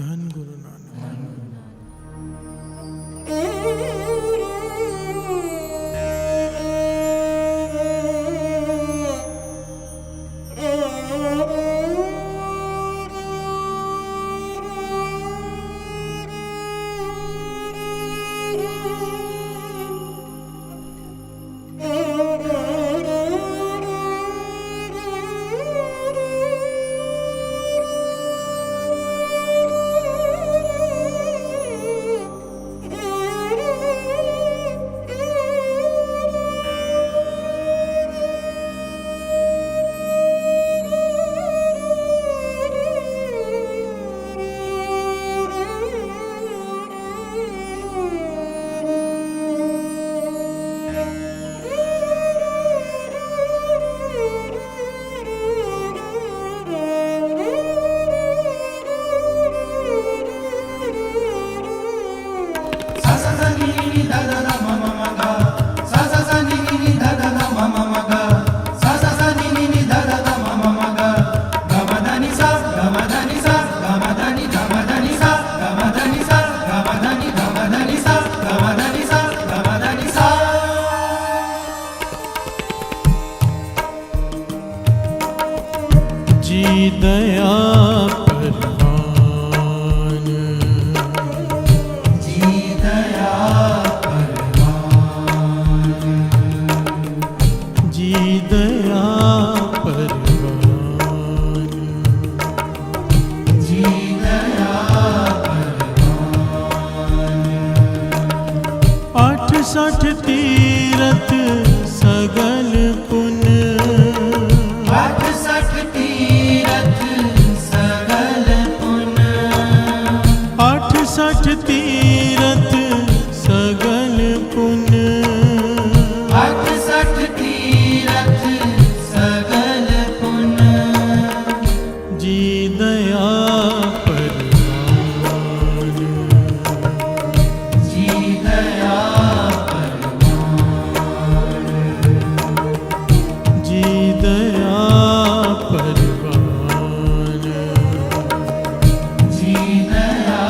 धन गुरु नानक। जी दया परवान, जी दया परवान, जी दया परवान, जी दया परवान। 68 तीरथ सगल पुन, 68 तीरथ सगल पुन, 68 तीरथ सगल पुन, 68 तीरथ सगल पुन। जी दया परवान, जी दया परवान, जी दया परवान, जी दया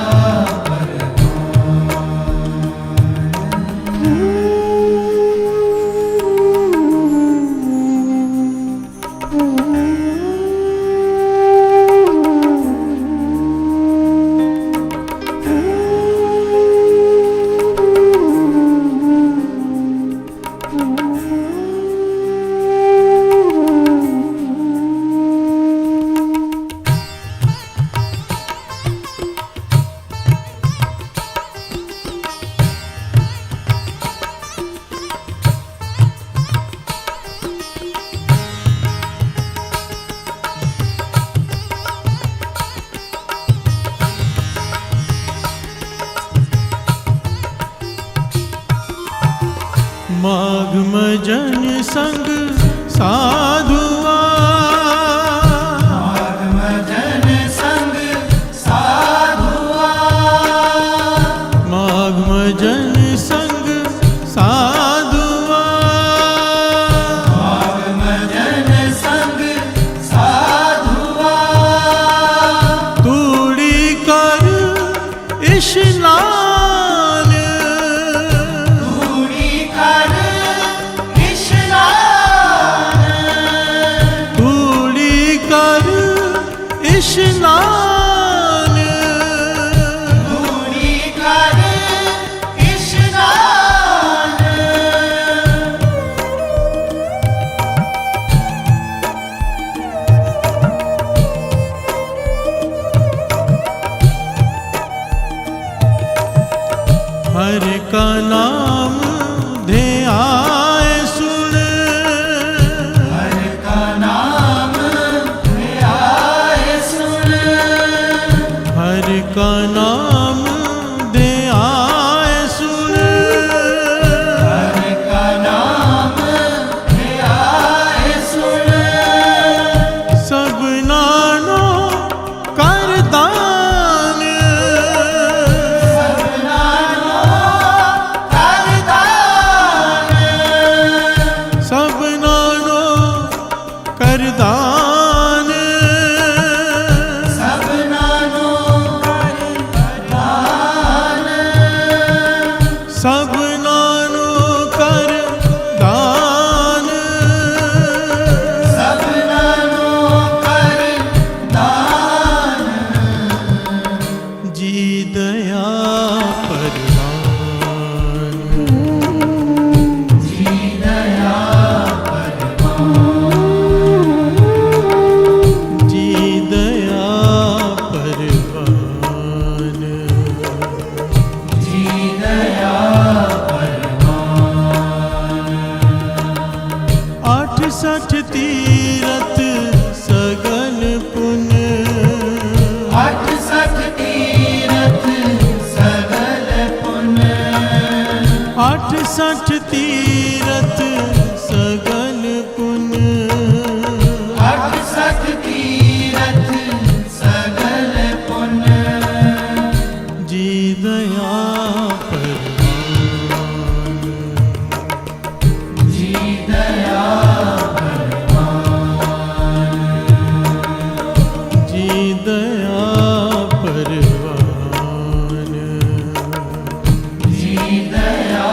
माघ मजन संग साधुआ, माघ मजन संग साधुआ, माघ मजन संग साधुआ, माघ मजन संग साधुआ। तूड़ी कर स्नान, स्नान, धूड़ी कर स्नान। हर का नाम ध्याय सुन, हर का नाम ध्याय सुन, हर का नाम ध्याय सुन, हर का नाम ध्याय सुन। सब नानो कर दान, सब नानो कर दान, सब नानो कर दान, सब नानो कर 68 तीरथ सगल पुण्य 68 तीरथ सगल पुण्य जी दया परवान जी दया परवान जी दया परवान जी दया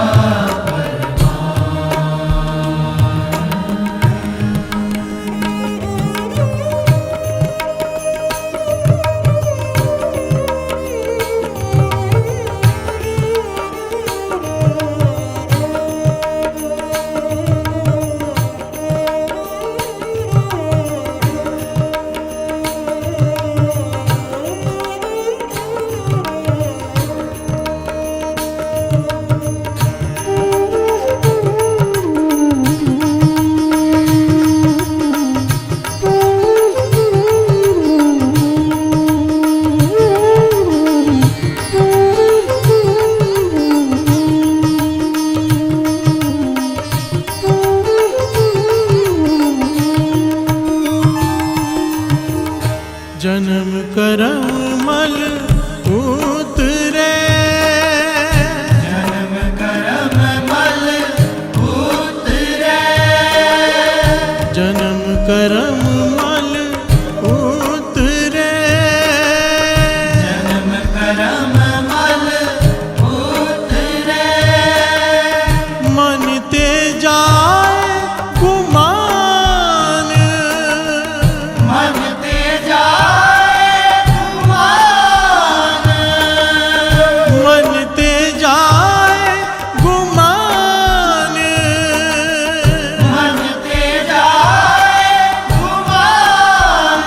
जन्म करम मल उतरे जन्म करम मल उतरे जन्म करम मल उतरे जन्म करम मल उतरे मन ते जाए गुमान मन ते जाए गुमान मन ते जाए गुमान मन ते जाए गुमान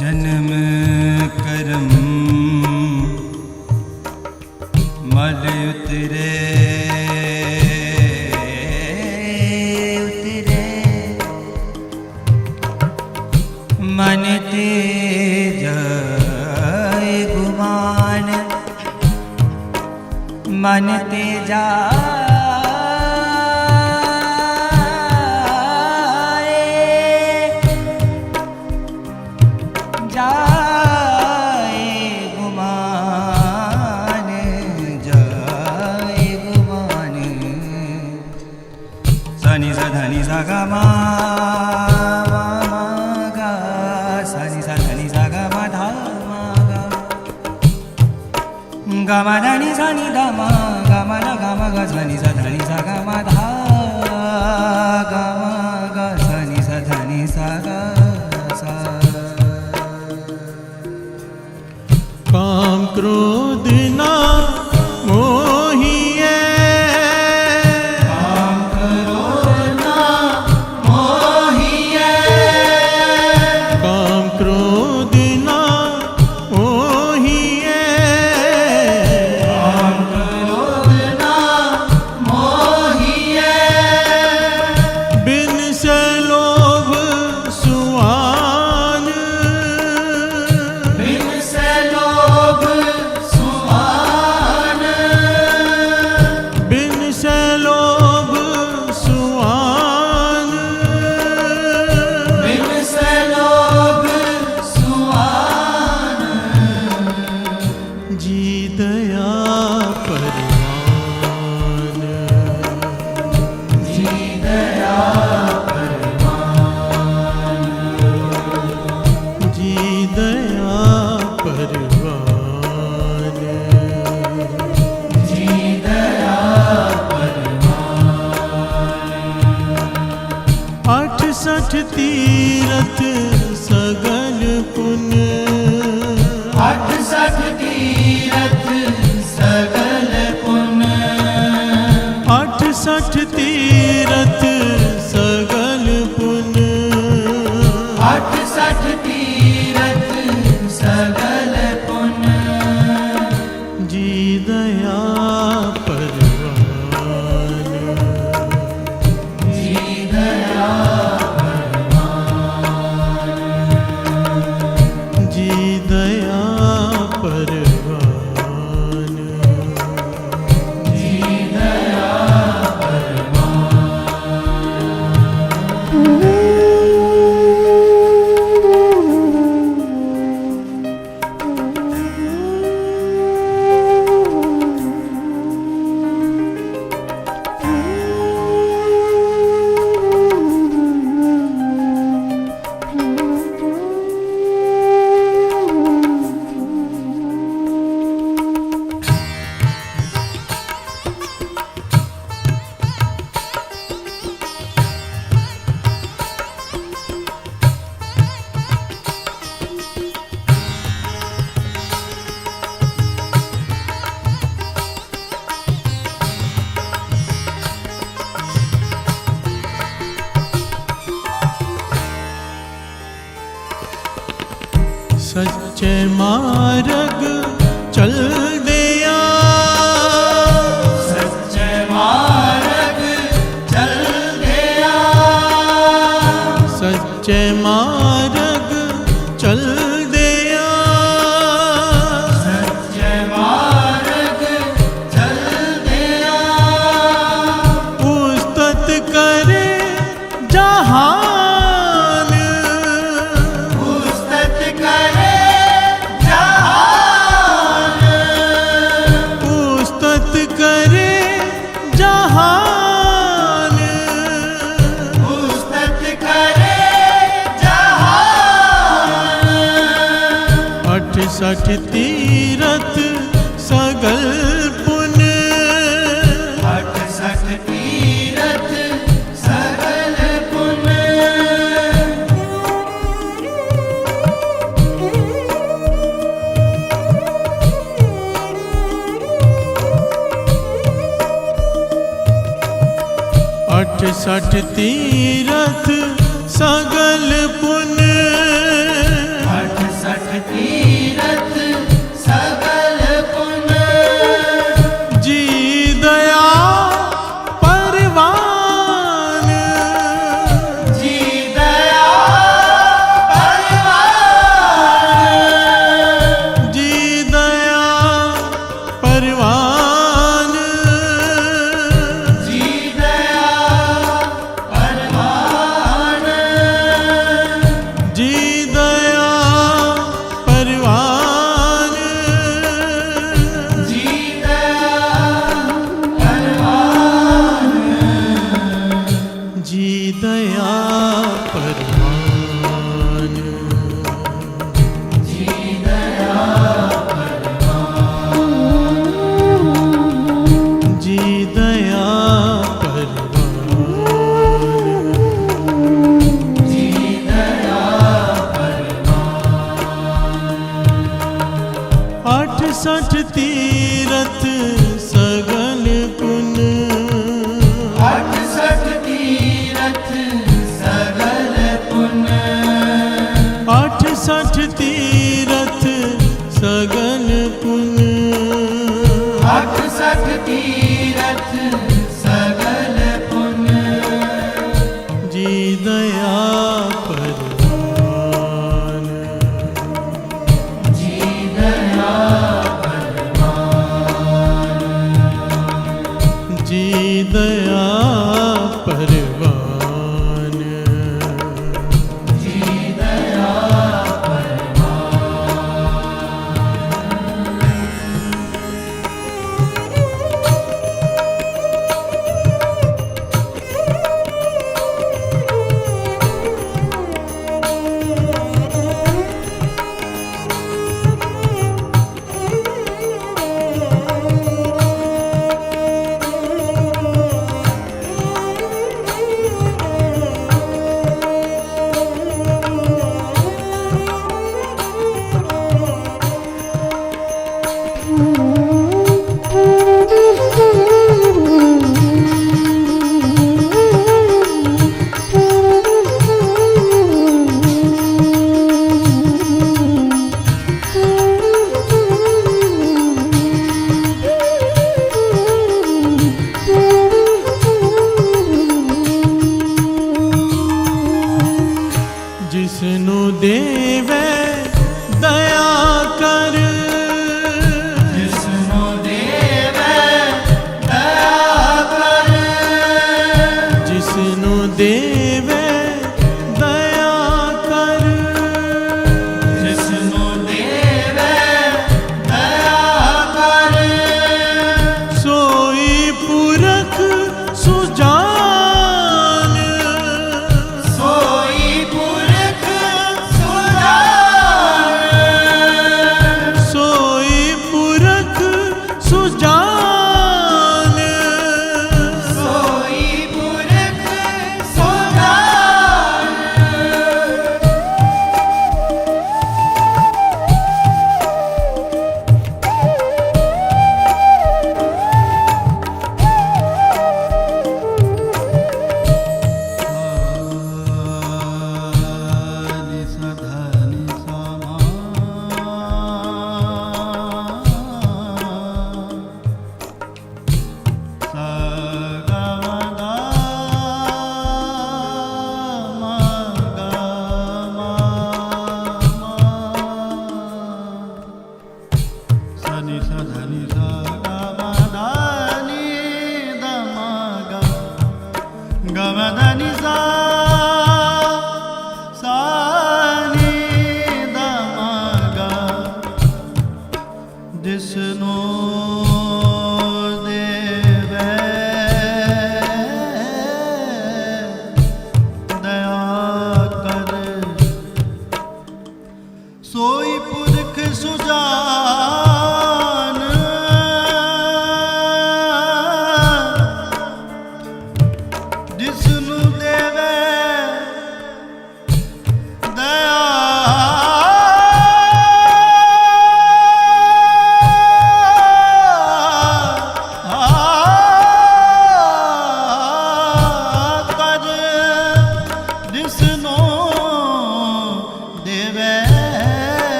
जन्म करम मल उतरे उतरे मन ते जाए गुमान मन ते जाए गुमान सनि सा धनि सा गा मा गा सनि सा धनि सा गा मा धा मा गा गा मा धनि सा नि धा मा गा मा धा गा मा गा सनि सा धनि सा गा मा धा गा मा गा सनि सा धनि सा गा सा काम क्रोध ना मोहिए काम क्रोध ना मोहिए काम क्रोध ना मोहिए काम क्रोध ना मोहिए बिन से लोभ सुआन बिन से लोभ सुआन बिन से लोभ सुआन बिन से लोभ सुआन जी दया परवान जी दया परवान जी दया परवान जी दया परवान 68 तीरथ सगल पुण्य 68 तीरथ सगल पुण्य सच्चे मार्ग चल दिया, सच्चे मार्ग चल दिया, सच्चे मार्ग चल दिया, सच्चे मार्ग चल दिया। उस्तत करे जहान, उस्तत करे जहान, उस्तत करे जहान, उस्तत करे जहान। 68 तीरथ सगल पुन, 68 तीरथ सगल पुन। 68 तीरथ सगल पुन, 68 तीरथ सगल पुन। जी दया परवान, जी दया परवान, जी दया परवान, जी दया परवान, जी दया परवान, जी दया परवान, जी दया परवान, जी दया जी दया परवान, जी दया परवान। 68 तीरथ सगल पुन, 68 तीरथ सगल पुन, 68 तीरथ सगल पुन, 68 तीरथ सगल पुन। जी दया परवान, जी दया परवान, जी दया परवान, जी दया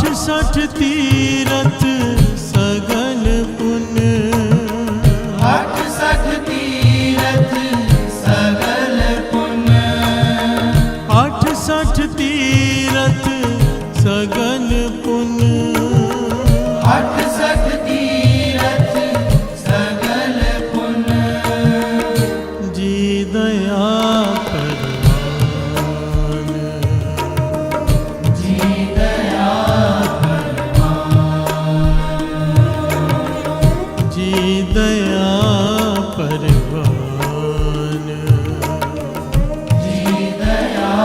68 तीरथ सगल पुण्य 68 तीरथ सगल पुण्य 68 तीरथ सगल पुण्य 68 तीरथ सगल पुण्य जी दया परवान जी दया जी दया परवान जी दया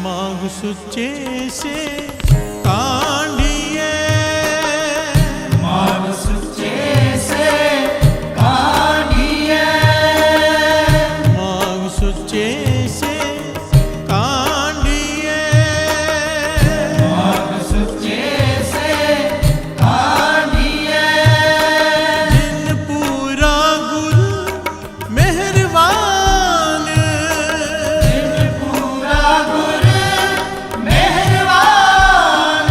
माघ सुचे से कांडिए माघ सुचे से काढ़िए माघ सुचे से कांडिए माघ सुचे से काढ़िए जिन पूरा गुरु मेहरबान पूरा गुर मेहरबान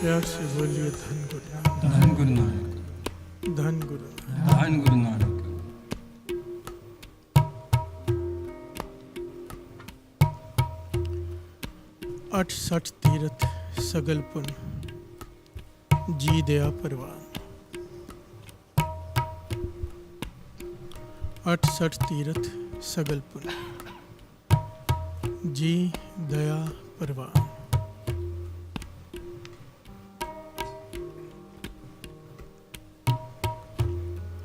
प्यार से बोलिए धन गुरु नानक, धन गुरु नानक, धन गुरु नानक। धन गुरु नानक। 68 तीरथ सगल पुन जी दया परवान। 68 तीरथ सगल पुन जी दया परवान।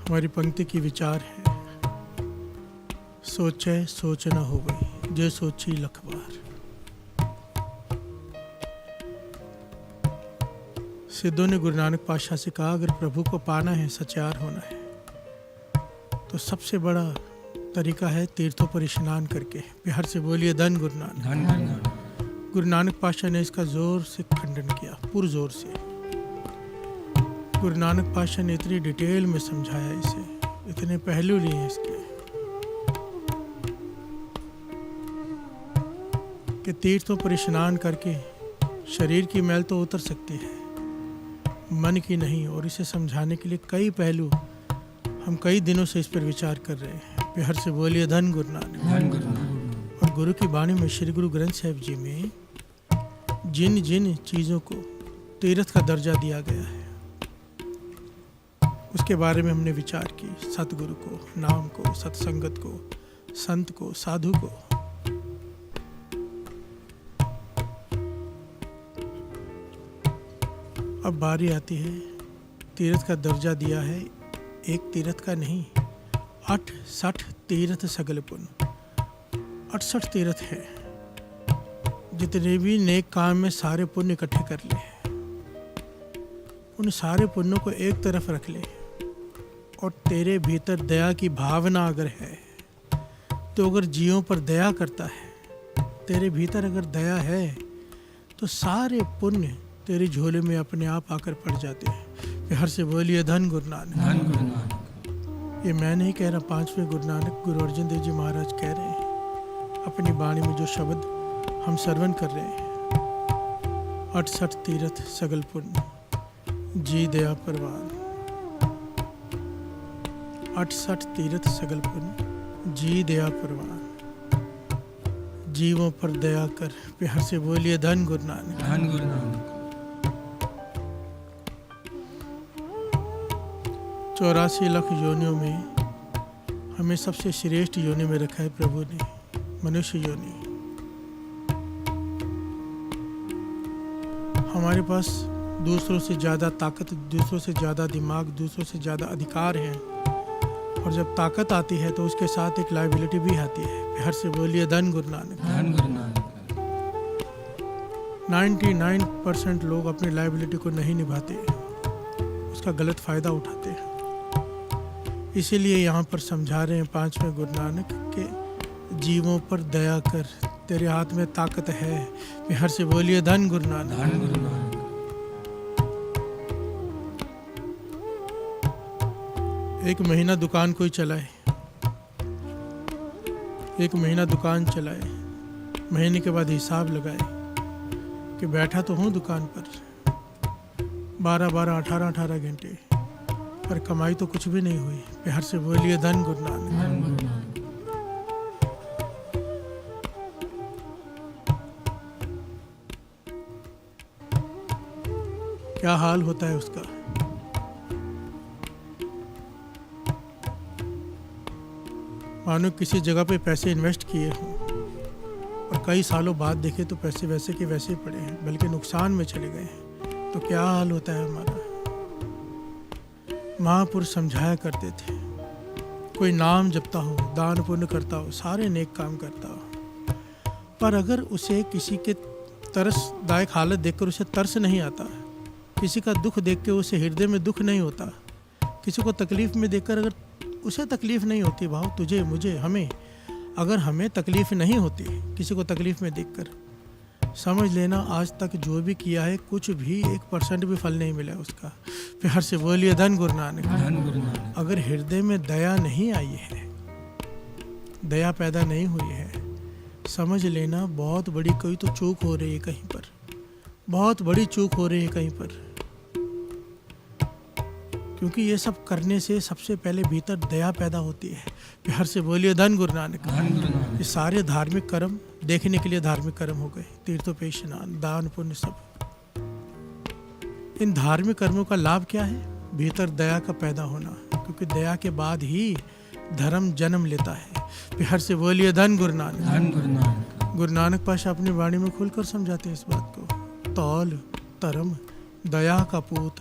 हमारी पंक्ति की विचार है, सोचे सोच न हो गई जो सोची लख बार। सिद्धों ने गुरु नानक पातशाह से कहा, अगर प्रभु को पाना है, सचार होना है, तो सबसे बड़ा तरीका है तीर्थों पर स्नान करके। प्यार से बोलिए धन गुरु नानक, धन गुरु नानक। गुरु नानक पातशाह ने इसका जोर से खंडन किया, पुरजोर से। गुरु नानक पातशाह ने इतनी डिटेल में समझाया इसे, इतने पहलू लिए हैं इसके, कि तीर्थों पर स्नान करके शरीर की मैल तो उतर सकती है, मन की नहीं। और इसे समझाने के लिए कई पहलू, हम कई दिनों से इस पर विचार कर रहे हैं। प्यार से बोलिए धन गुरु नानक, धन गुरु नानक। और गुरु की वाणी में श्री गुरु ग्रंथ साहिब जी में जिन जिन चीज़ों को तीर्थ का दर्जा दिया गया है, उसके बारे में हमने विचार की। सतगुरु को, नाम को, सत्संगत को, संत को, साधु को। अब बारी आती है, तीर्थ का दर्जा दिया है, एक तीर्थ का नहीं, 68 तीर्थ सगल पुन। 68 तीर्थ है, जितने भी नेक काम में सारे पुण्य इकट्ठे कर ले, उन सारे पुण्यों को एक तरफ रख ले, और तेरे भीतर दया की भावना अगर है, तो अगर जीवों पर दया करता है, तेरे भीतर अगर दया है, तो सारे पुण्य तेरी झोले में अपने आप आकर पड़ जाते हैं। प्यार से बोलिए धन गुरु नानक, धन गुरु नानक। ये मैं नहीं कह रहा, 5वें गुरु नानक गुरु अर्जन देव जी महाराज कह रहे हैं अपनी वाणी में, जो शब्द हम श्रवण कर रहे हैं। 68 तीर्थ सगल पुण्य जी दया परवान। 68 तीर्थ सगल पुण्य जी दया परवान। जीवों पर दया कर। प्यार से बोलिए धन गुरु नानक, धन गुरु नानक। 84 लाख योनियों में हमें सबसे श्रेष्ठ योनि में रखा है प्रभु ने, मनुष्य योनि। हमारे पास दूसरों से ज़्यादा ताकत, दूसरों से ज़्यादा दिमाग, दूसरों से ज़्यादा अधिकार हैं, और जब ताकत आती है तो उसके साथ एक लायबिलिटी भी आती है। प्यार से बोलिए धन गुरु नानक, धन गुरु नानक। 99% लोग अपनी लायबिलिटी को नहीं निभाते, उसका गलत फ़ायदा उठाते हैं। इसीलिए यहाँ पर समझा रहे हैं 5वें गुरु नानक के, जीवों पर दया कर, तेरे हाथ में ताकत है। प्यार से बोलिए धन गुरु नानक, धन गुरु नानक। एक महीना दुकान कोई चलाए, एक महीना दुकान चलाए, महीने के बाद हिसाब लगाए कि बैठा तो हूँ दुकान पर 12-12, 18-18 घंटे, पर कमाई तो कुछ भी नहीं हुई। प्यार से बोलिए धन गुरु नानक, धन गुरु नानक। क्या हाल होता है उसका। मानो किसी जगह पे पैसे इन्वेस्ट किए हों और कई सालों बाद देखे तो पैसे वैसे के वैसे ही पड़े हैं, बल्कि नुकसान में चले गए हैं, तो क्या हाल होता है हमारा। महापुरुष समझाया करते थे, कोई नाम जपता हो, दान पुण्य करता हो, सारे नेक काम करता हो, पर अगर उसे किसी के तरसदायक हालत देखकर उसे तरस नहीं आता, किसी का दुख देख के उसे हृदय में दुख नहीं होता, किसी को तकलीफ़ में देखकर अगर उसे तकलीफ़ नहीं होती, भाव तुझे, मुझे, हमें, अगर हमें तकलीफ़ नहीं होती किसी को तकलीफ़ में देखकर, समझ लेना आज तक जो भी किया है कुछ भी 1% भी फल नहीं मिला उसका। प्यार से बोलिए धन गुरु नानक, धन गुरु नानक। अगर हृदय में दया नहीं आई है, दया पैदा नहीं हुई है, समझ लेना बहुत बड़ी कोई तो चूक हो रही है कहीं पर, बहुत बड़ी चूक हो रही है कहीं पर, क्योंकि ये सब करने से सबसे पहले भीतर दया पैदा होती है। प्यार से बोलिए धन गुरु नानक। ये सारे धार्मिक कर्म देखने के लिए धार्मिक कर्म हो गए, तीर्थों पे स्नान, दान, पुण्य, सब। इन धार्मिक कर्मों का लाभ क्या है? भीतर दया का पैदा होना, क्योंकि दया के बाद ही धर्म जन्म लेता है। प्यार से बोलिए धन गुरु नानक। गुरु नानक पातशाह अपनी वाणी में खुलकर समझाते हैं इस बात को। तौल तरम दया का पूत,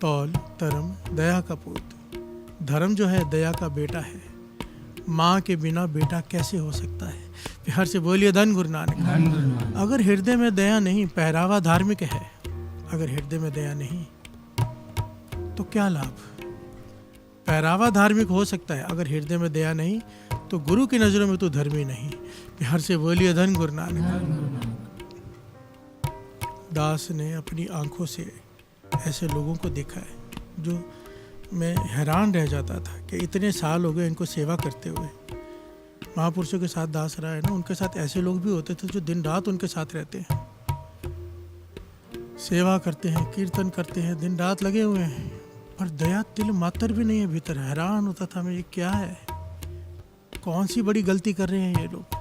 तौल तरम दया का पूत। धर्म जो है दया का बेटा है। माँ के बिना बेटा कैसे हो सकता है? प्यार से बोलिए धन गुरु नानक। अगर हृदय में दया नहीं, पहरावा धार्मिक है, अगर हृदय में दया नहीं तो क्या लाभ? पहरावा धार्मिक हो सकता है, अगर हृदय में दया नहीं तो गुरु की नजरों में तो धर्मी नहीं। प्यार से बोलिए धन गुरु नानक। दास ने अपनी आंखों से ऐसे लोगों को देखा है जो मैं हैरान रह जाता था कि इतने साल हो गए इनको सेवा करते हुए। महापुरुषों के साथ दास रहा है ना, उनके साथ ऐसे लोग भी होते थे जो दिन रात उनके साथ रहते हैं, सेवा करते हैं, कीर्तन करते हैं, दिन रात लगे हुए हैं, पर दया तिल मात्र भी नहीं है भीतर। हैरान होता था मैं, ये क्या है? कौन सी बड़ी गलती कर रहे हैं ये लोग?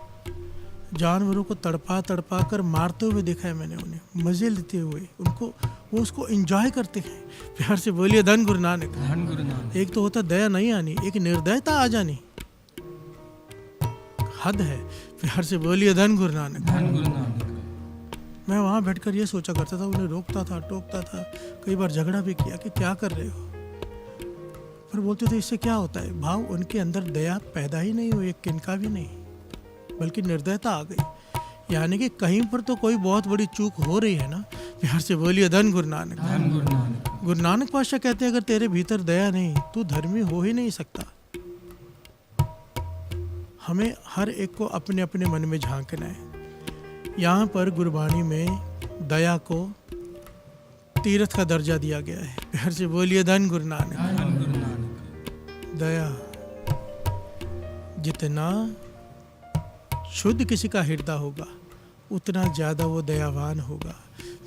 जानवरों को तड़पा तड़पा कर मारते हुए देखा है मैंने उन्हें, मजे लेते हुए, उनको वो उसको एंजॉय करते हैं। प्यार से बोलिए धन गुरु नानक। एक तो होता दया नहीं आनी, एक निर्दयता आ जानी, हद है। प्यार से बोलिए धन गुरु नानक। मैं वहाँ बैठकर ये सोचा करता था, उन्हें रोकता था, टोकता था, कई बार झगड़ा भी किया कि क्या कर रहे हो, पर बोलते थे इससे क्या होता है? भाव उनके अंदर दया पैदा ही नहीं हुई, एक किनका भी नहीं, बल्कि निर्दयता आ गई। यानी कि कहीं पर तो कोई बहुत बड़ी चूक हो रही है ना। प्यार से बोलिए धन गुरु नानक। गुरु नानक पातशाह कहते हैं अगर तेरे भीतर दया नहीं तू धर्मी हो ही नहीं सकता। हमें हर एक को अपने अपने मन में झांकना है। यहाँ पर गुरबाणी में दया को तीर्थ का दर्जा दिया गया है। प्यार से बोलिए धन गुरु नानक। दया जितना शुद्ध किसी का हृदय होगा उतना ज्यादा वो दयावान होगा।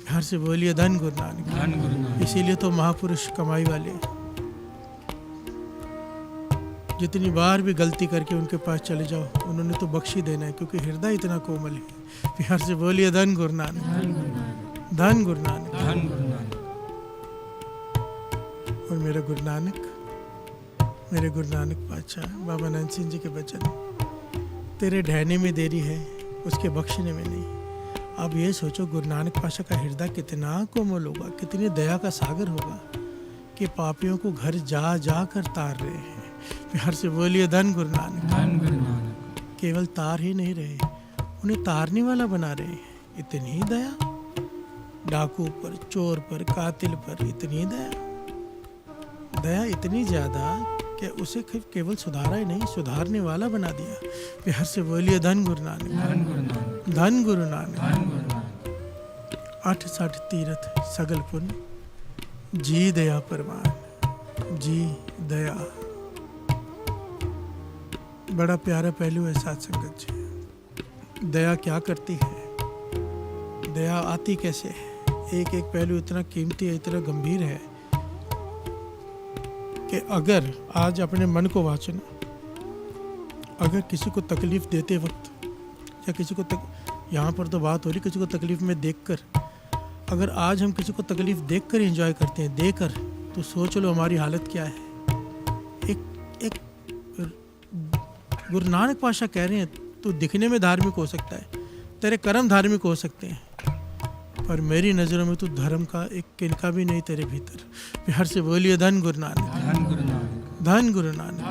प्यार से बोलिए धन गुरु नानक। इसीलिए तो महापुरुष कमाई वाले जितनी बार भी गलती करके उनके पास चले जाओ, उन्होंने तो बख्शी देना है, क्योंकि हृदय इतना कोमल है। प्यार से बोलिए धन गुरु नानक। धन गुरु नानक। और मेरे गुरु नानक पातशाह बाबा नंद सिंह जी के वचन, तेरे ढहने में देरी है उसके बख्शने में नहीं। अब ये सोचो गुरु नानक पातशाह का हृदय कितना कोमल होगा, कितनी दया का सागर होगा कि पापियों को घर जा जा कर तार रहे हैं। प्यार से बोलिए धन गुरु नानक। केवल तार ही नहीं रहे, उन्हें तारने वाला बना रहे हैं। इतनी दया, डाकू पर, चोर पर, कातिल पर इतनी दया इतनी ज्यादा कि उसे केवल सुधारा ही नहीं, सुधारने वाला बना दिया। प्यार से बोलिए धन गुरु नानक। धन गुरु नानक। 68 तीर्थ सगल पुण्य, जी दया परमान, जी दया। बड़ा प्यारा पहलू है साथ संगत जी। दया क्या करती है, दया आती कैसे है? एक एक पहलू इतना कीमती है, इतना गंभीर है कि अगर आज अपने मन को वाचना, अगर किसी को तकलीफ देते वक्त या किसी को यहाँ पर तो बात हो रही किसी को तकलीफ में देखकर, अगर आज हम किसी को तकलीफ देखकर एंजॉय करते हैं, देकर, तो सोच लो हमारी हालत क्या है। एक गुरु नानक पातशाह कह रहे हैं तू दिखने में धार्मिक हो सकता है, तेरे कर्म धार्मिक हो सकते हैं, पर मेरी नज़रों में तो धर्म का एक किनका भी नहीं तेरे भीतर। प्यार से बोलिए धन गुरु नानक। धन गुरु नानक।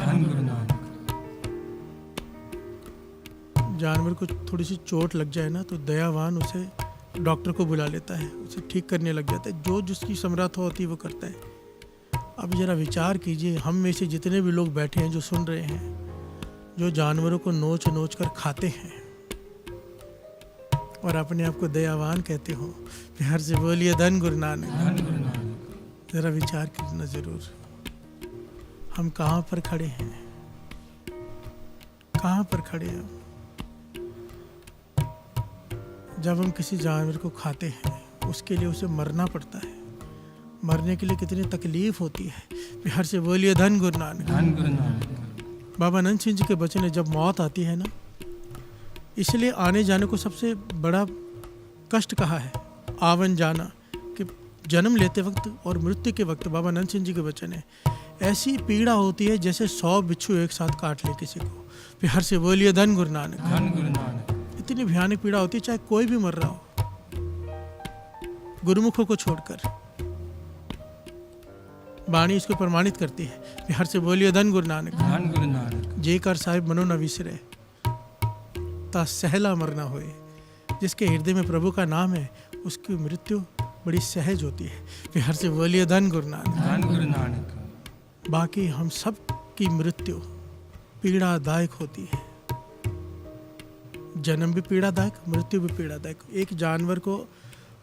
जानवर को थोड़ी सी चोट लग जाए ना तो दयावान उसे डॉक्टर को बुला लेता है, उसे ठीक करने लग जाता है, जो जिसकी समर्थ होती है वो करता है। अब जरा विचार कीजिए, हम में से जितने भी लोग बैठे हैं जो सुन रहे हैं, जो जानवरों को नोच नोच कर खाते हैं और अपने आप को दयावान कहते हो। प्यार से बोलिए धन गुरु नानक। जरा विचार करना जरूर, हम कहाँ पर खड़े हैं, कहाँ पर खड़े हैं। जब हम किसी जानवर को खाते हैं उसके लिए उसे मरना पड़ता है। मरने के लिए कितनी तकलीफ होती है। बिहार से बोलिए धन गुरु नानक। धन गुरु नानक। बाबा नंद सिंह जी के बचन है, जब मौत आती है ना, इसलिए आने जाने को सबसे बड़ा कष्ट कहा है, आवन जाना, कि जन्म लेते वक्त और मृत्यु के वक्त। बाबा नंद सिंह जी के वचन है, ऐसी पीड़ा होती है जैसे 100 बिच्छू एक साथ काट ले किसी को। बिहार से बोलिए धन गुरु नानक। धन गुरु नानक। इतनी भयानक पीड़ा होती है, चाहे कोई भी मर रहा हो, गुरुमुखों को छोड़कर। वाणी इसको प्रमाणित करती है। बिहार से बोलिए धन गुरु नानक। धन गुरु नानक। जे कर साहिब मनो न विसरे, ता सहला मरना होए। जिसके हृदय में प्रभु का नाम है उसकी मृत्यु बड़ी सहज होती है। बिहार से बोलिए धन गुरु नानक। धन गुरु नानक। बाकी हम सब की मृत्यु पीड़ादायक होती है। जन्म भी पीड़ादायक, मृत्यु भी पीड़ादायक। एक जानवर को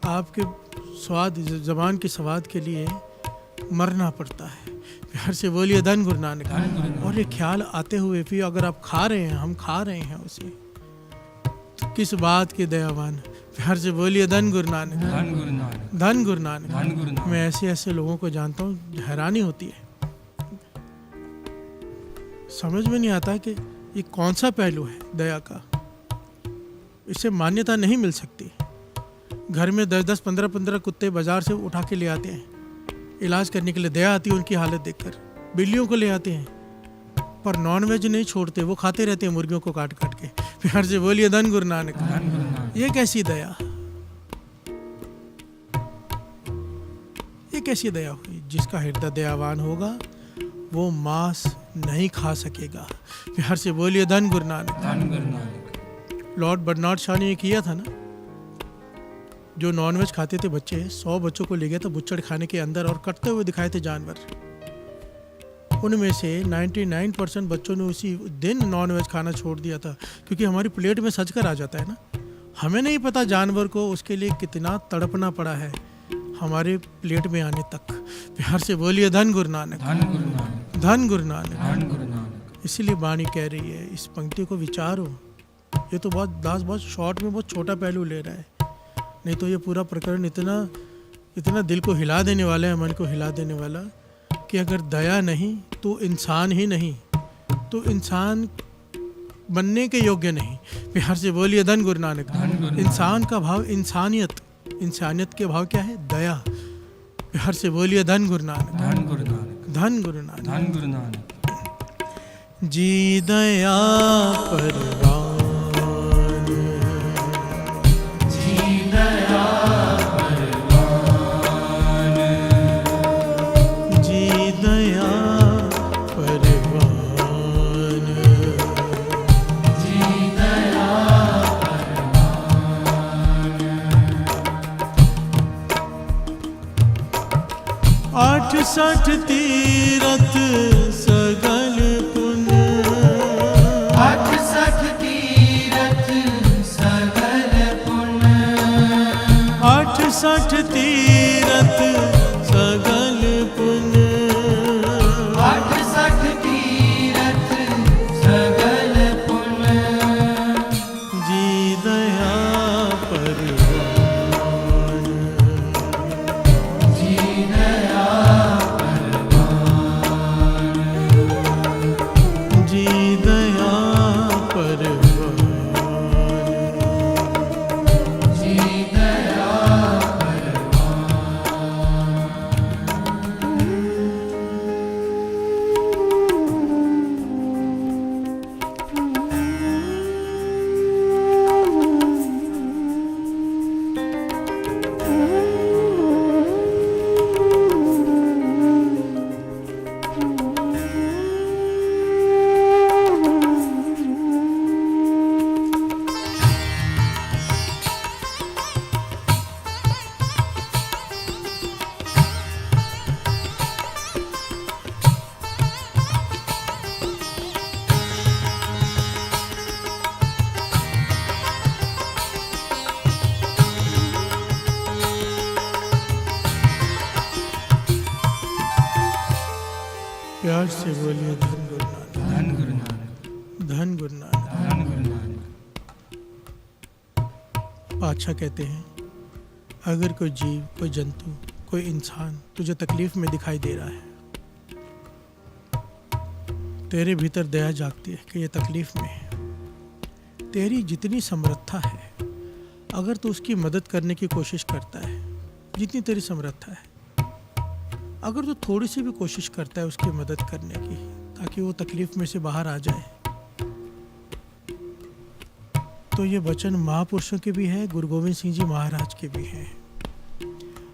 आपके स्वाद, जबान के स्वाद के लिए मरना पड़ता है। बिहार से बोलिए धन गुरु नानक। और ये ख्याल आते हुए भी अगर आप खा रहे हैं, हम खा रहे हैं उसे, तो किस बात के दयावान। बिहार से बोलिए धन गुरु नानक। धन गुरु नानक। धन गुरु नानक। धन गुरु नानक। मैं ऐसे ऐसे लोगों को जानता हूँ, हैरानी होती है, समझ में नहीं आता कि ये कौन सा पहलू है दया का। इसे मान्यता नहीं मिल सकती। घर में 10-10, 15-15 कुत्ते बाजार से उठा के ले आते हैं इलाज करने के लिए। दया आती है उनकी हालत देखकर। बिल्लियों को ले आते हैं, पर नॉनवेज नहीं छोड़ते, वो खाते रहते हैं मुर्गियों को काट काट के। बिहार से बोलिए धन गुरु नानक। धन गुरु नानक। ये कैसी दया, ये कैसी दया हुई। जिसका हृदय दयावान होगा वो मांस नहीं खा सकेगा। बिहार से बोलिए धन गुरु नानक। धन Guru Nanak. Lord Bernard Shaw ने ये किया था ना, जो नॉनवेज खाते थे बच्चे, 100 बच्चों को ले गया था बुच्चड़ खाने के अंदर और कटते हुए दिखाए थे जानवर। उनमें से 99% बच्चों ने उसी दिन नॉनवेज खाना छोड़ दिया था, क्योंकि हमारी प्लेट में सजकर आ जाता है ना। हमें नहीं पता जानवर को उसके लिए कितना तड़पना पड़ा है हमारे प्लेट में आने तक। बिहार से बोलिए धन गुरु नानक। धन गुरु नानक। धन गुरु नानक। धन गुरु नानक। इसीलिए वाणी कह रही है, इस पंक्ति को विचारो। ये तो बहुत शॉर्ट में बहुत छोटा पहलू ले रहा है, नहीं तो ये पूरा प्रकरण इतना दिल को हिला देने वाला है, मन को हिला देने वाला, कि अगर दया नहीं तो इंसान ही नहीं, तो इंसान बनने के योग्य नहीं। बिहार से बोलिए धन गुरु नानक। इंसान का भाव इंसानियत के भाव क्या है? दया। बिहार से बोलिए धन गुरु नानक। धन गुरु नानक। धन गुरु नानक। धन गुरु नानक। जी दया परवान, जी दया परवान, जी दया परवान, जी दया परवान। 68 तीरथ सगल पुण्य, 68 तीरथ सगल पुण्य, 68 तीरथ सगल पुण्य, 68 तीरथ सगल पुण्य, जी दया परवान, जी दया जी दया परवान, जी दया प्यार से बोलिए धन गुरु नानक। धन गुरु नानक। धन गुरु नानक। धन गुरु नानक। बादशाह कहते हैं, अगर कोई जीव, कोई जंतु, कोई इंसान तुझे तकलीफ में दिखाई दे रहा है, तेरे भीतर दया जागती है कि ये तकलीफ में है। तेरी जितनी समर्थता है, अगर तू उसकी मदद करने की कोशिश करता है, जितनी तेरी समर्थता है, अगर तू थोड़ी सी भी कोशिश करता है उसकी मदद करने की ताकि वो तकलीफ में से बाहर आ जाए, तो ये वचन महापुरुषों के भी है, गुरु गोविंद सिंह जी महाराज के भी हैं।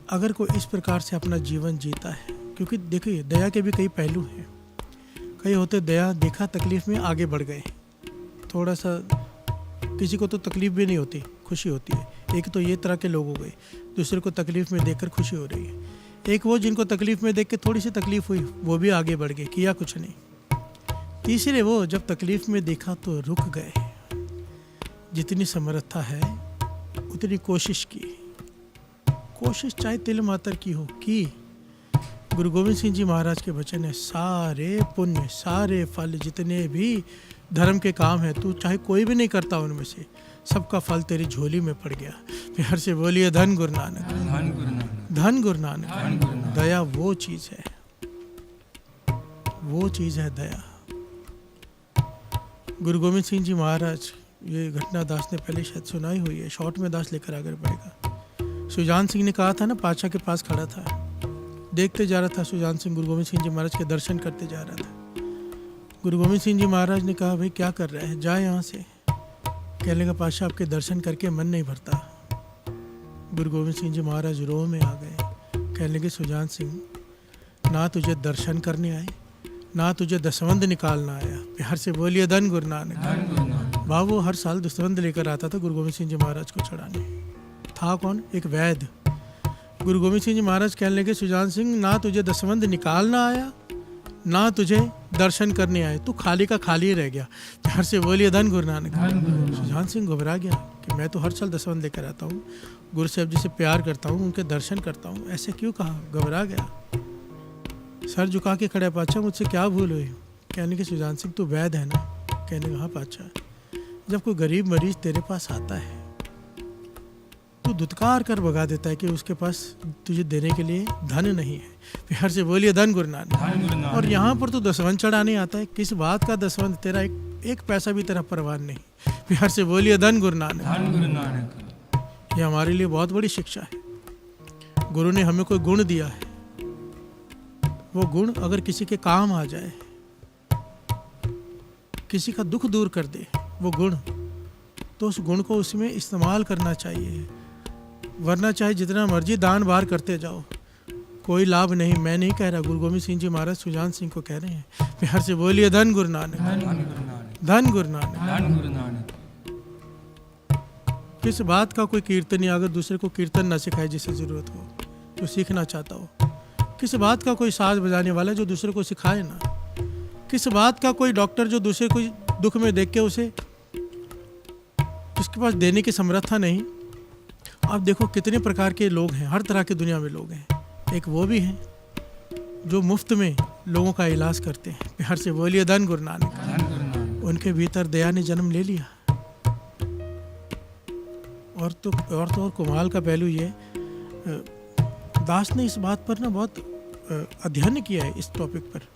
अगर कोई इस प्रकार से अपना जीवन जीता है, क्योंकि देखिए दया के भी कई पहलू हैं। कई होते दया देखा तकलीफ में आगे बढ़ गए, थोड़ा सा किसी को तो तकलीफ भी नहीं होती, खुशी होती है। एक तो ये तरह के लोग हो गए, दूसरे को तकलीफ में देखकर खुशी हो रही है। एक वो जिनको तकलीफ में देख के थोड़ी सी तकलीफ हुई, वो भी आगे बढ़ गए, किया कुछ नहीं। तीसरे वो जब तकलीफ में देखा तो रुक गए, जितनी समर्थता है उतनी कोशिश की, कोशिश चाहे तिल मात्र की हो की। गुरु गोविंद सिंह जी महाराज के वचन है, सारे पुण्य, सारे फल, जितने भी धर्म के काम है, तू चाहे कोई भी नहीं करता उनमें से, सबका फल तेरी झोली में पड़ गया। प्यार से बोलिए धन गुरु नानक, धन गुरु नानक, धन गुरु नानक। दया वो चीज़ है, वो चीज़ है दया। गुरु गोविंद सिंह जी महाराज, ये घटना दास ने पहले शायद सुनाई हुई है, शॉर्ट में दास लेकर आगे बढ़ेगा। सुजान सिंह ने कहा था ना, पातशाह के पास खड़ा था, देखते जा रहा था सुजान सिंह, गुरु गोविंद सिंह जी महाराज के दर्शन करते जा रहा था। गुरु गोविंद सिंह जी महाराज ने कहा, भाई क्या कर रहे हैं, जाए यहाँ से। कहने लगा, पातशाह आपके दर्शन करके मन नहीं भरता। गुरु गोविंद सिंह जी महाराज रोह में आ गए, कहने लगे, सुजान सिंह, ना तुझे दर्शन करने आए, ना तुझे दसवंध निकालना आया। प्यार से बोलिए धन गुरु नानक। बाबू हर साल दसवंध लेकर आता था गुरु गोविंद सिंह जी महाराज को चढ़ाने। था कौन? एक वैद्य। गुरु गोविंद सिंह जी महाराज कहने लगे, सुजान सिंह, ना तुझे दसवंध निकालना आया, ना तुझे दर्शन करने आए, तू खाली का खाली रह गया। प्यार से बोलिए धन गुरु नानक। सुजान सिंह घबरा गया कि मैं तो हर साल दसवंध लेकर आता हूँ, गुरु साहब जी से प्यार करता हूँ, उनके दर्शन करता हूँ, ऐसे क्यों कहा? घबरा गया, सर झुका के खड़ा, पातशाह मुझसे क्या भूल हुई? कहने के, सुजान सिंह तू वैद्य है ना? कहने का, हाँ पातशाह। जब कोई गरीब मरीज तेरे पास आता है तो धुतकार कर भगा देता है कि उसके पास तुझे देने के लिए धन नहीं है। प्यार से बोलिए धन गुरु नानक। और यहाँ पर तो दसवंध चढ़ाने आता है, किस बात का दसवंध? तेरा एक पैसा भी तेरा परवान नहीं। प्यार से बोलिए धन गुरु नानक। ये हमारे लिए बहुत बड़ी शिक्षा है। गुरु ने हमें कोई गुण दिया है, वो गुण अगर किसी के काम आ जाए, किसी का दुख दूर कर दे वो गुण, तो उस गुण को उसमें इस्तेमाल करना चाहिए। वरना चाहे जितना मर्जी दान बार करते जाओ, कोई लाभ नहीं। मैं नहीं कह रहा, गुरु गोविंद सिंह जी महाराज सुजान सिंह को कह रहे हैं। प्यार से बोलिए धन गुरु नानक, धन गुरु नानक। किस बात का कोई कीर्तनी अगर दूसरे को कीर्तन ना सिखाए जिसे जरूरत हो, तो सीखना चाहता हो। किस बात का कोई साज बजाने वाला जो दूसरे को सिखाए ना। किस बात का कोई डॉक्टर जो दूसरे को दुख में देख के उसे, जिसके पास देने की समर्थता नहीं। आप देखो कितने प्रकार के लोग हैं, हर तरह की दुनिया में लोग हैं। एक वो भी हैं जो मुफ्त में लोगों का इलाज करते हैं। प्यार से बोलिए धन गुरु नानक। उनके भीतर दया ने जन्म ले लिया। और कमाल का पहलू ये, दास ने इस बात पर ना बहुत अध्ययन किया है, इस टॉपिक पर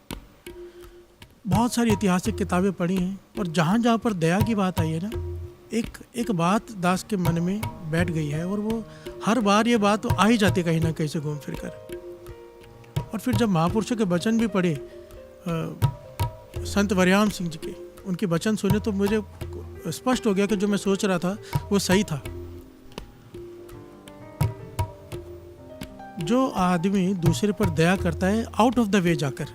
बहुत सारी ऐतिहासिक किताबें पढ़ी हैं। और जहाँ जहाँ पर दया की बात आई है ना, एक बात दास के मन में बैठ गई है, और वो हर बार ये बात आ ही जाती कहीं ना कहीं से घूम फिर कर। और फिर जब महापुरुषों के वचन भी पढ़े, संत वरयाम सिंह जी के, उनके वचन सुने, तो मुझे स्पष्ट हो गया कि जो मैं सोच रहा था वो सही था। जो आदमी दूसरे पर दया करता है आउट ऑफ द वे जाकर,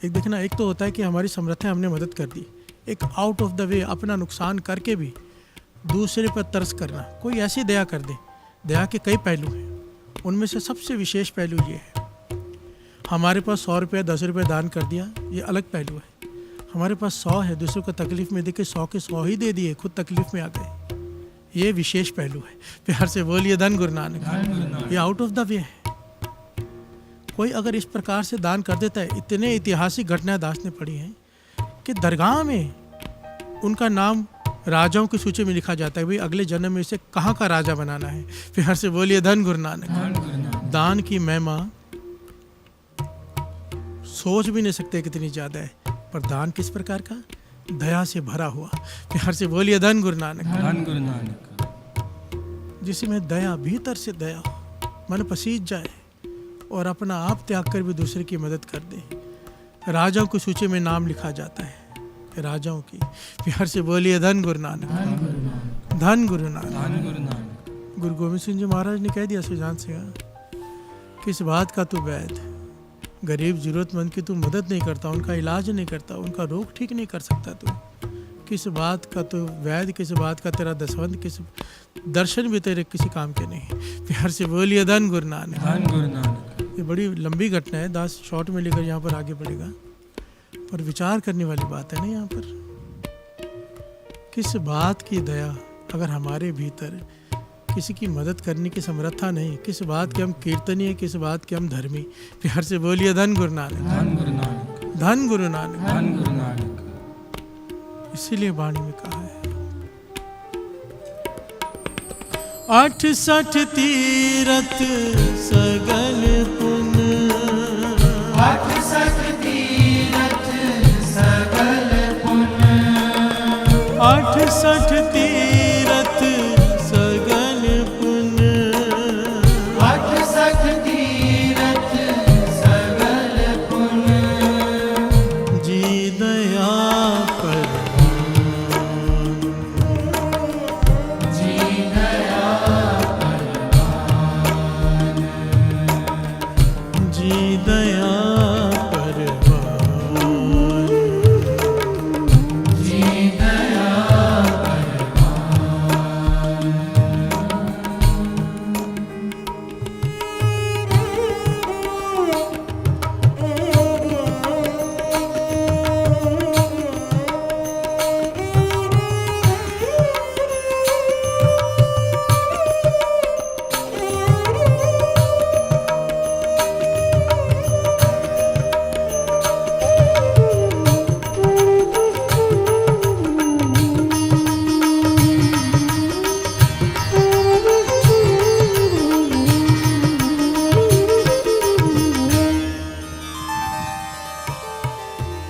एक देखना, एक तो होता है कि हमारी समर्थ है, हमने मदद कर दी, एक आउट ऑफ द वे अपना नुकसान करके भी दूसरे पर तरस करना, कोई ऐसी दया कर दे। दया के कई पहलू हैं, उनमें से सबसे विशेष पहलू ये है। हमारे पास 100 रुपये 10 रुपये दान कर दिया, ये अलग पहलू है। हमारे पास 100 है, दूसरों को तकलीफ में देखे 100 के 100 ही दे दिए, खुद तकलीफ में आ गए, ये विशेष पहलू है। प्यार से बोलिए धन गुरु नानक। ये आउट ऑफ द वे है। कोई अगर इस प्रकार से दान कर देता है, इतने ऐतिहासिक घटनाएं दास ने पढ़ी हैं कि दरगाह में उनका नाम राजाओं की सूची में लिखा जाता है भाई अगले जन्म में इसे कहाँ का राजा बनाना है। फिर से बोलिए धन गुरु नानक। दान की महिमा सोच भी नहीं सकते कितनी ज्यादा है, पर दान किस प्रकार का, दया से भरा हुआ। फिर से बोलिए धन गुरु नानक। धन गुरु नानक। जिसमें दया, भीतर से दया, मन पसीज जाए और अपना आप त्याग कर भी दूसरे की मदद कर दे। राजाओं की सूची में नाम लिखा जाता है, राजाओं की। प्यार से बोलिए धन गुरु नानक। धन गुरु नानक। धन गुरु नानक। गुरु गोविंद सिंह जी महाराज ने कह दिया सुजान सिंह, किस बात का तू वैद, गरीब जरूरतमंद की तू मदद नहीं करता, उनका इलाज नहीं करता, उनका रोग ठीक नहीं कर सकता तू, किस बात का तू वैद, किस बात का तेरा दसवंत, किस दर्शन भी तेरे किसी काम के नहीं। प्यार से बोलिए धन गुरु नानक। धन गुरु नानक। ये बड़ी लंबी घटना है, 10 शॉर्ट में लेकर यहाँ पर आगे बढ़ेगा, पर विचार करने वाली बात है ना यहाँ पर। किस बात की दया अगर हमारे भीतर किसी की मदद करने की समर्था नहीं, किस बात के हम कीर्तनीय, किस बात के हम धर्मी। प्यार से बोलिए धन गुरु नानक। धन गुरु नानक। धन गुरु नानक। धन गुरु नानक। इसीलिए वाणी में कहा है 68 तीरथ सगल पुन, 68 तीरथ सगल पुन, 68 तीरथ सगल पुन, 68 तीरथ सगल पुन, जी दया पर जी दया जी दया परवान, जी दया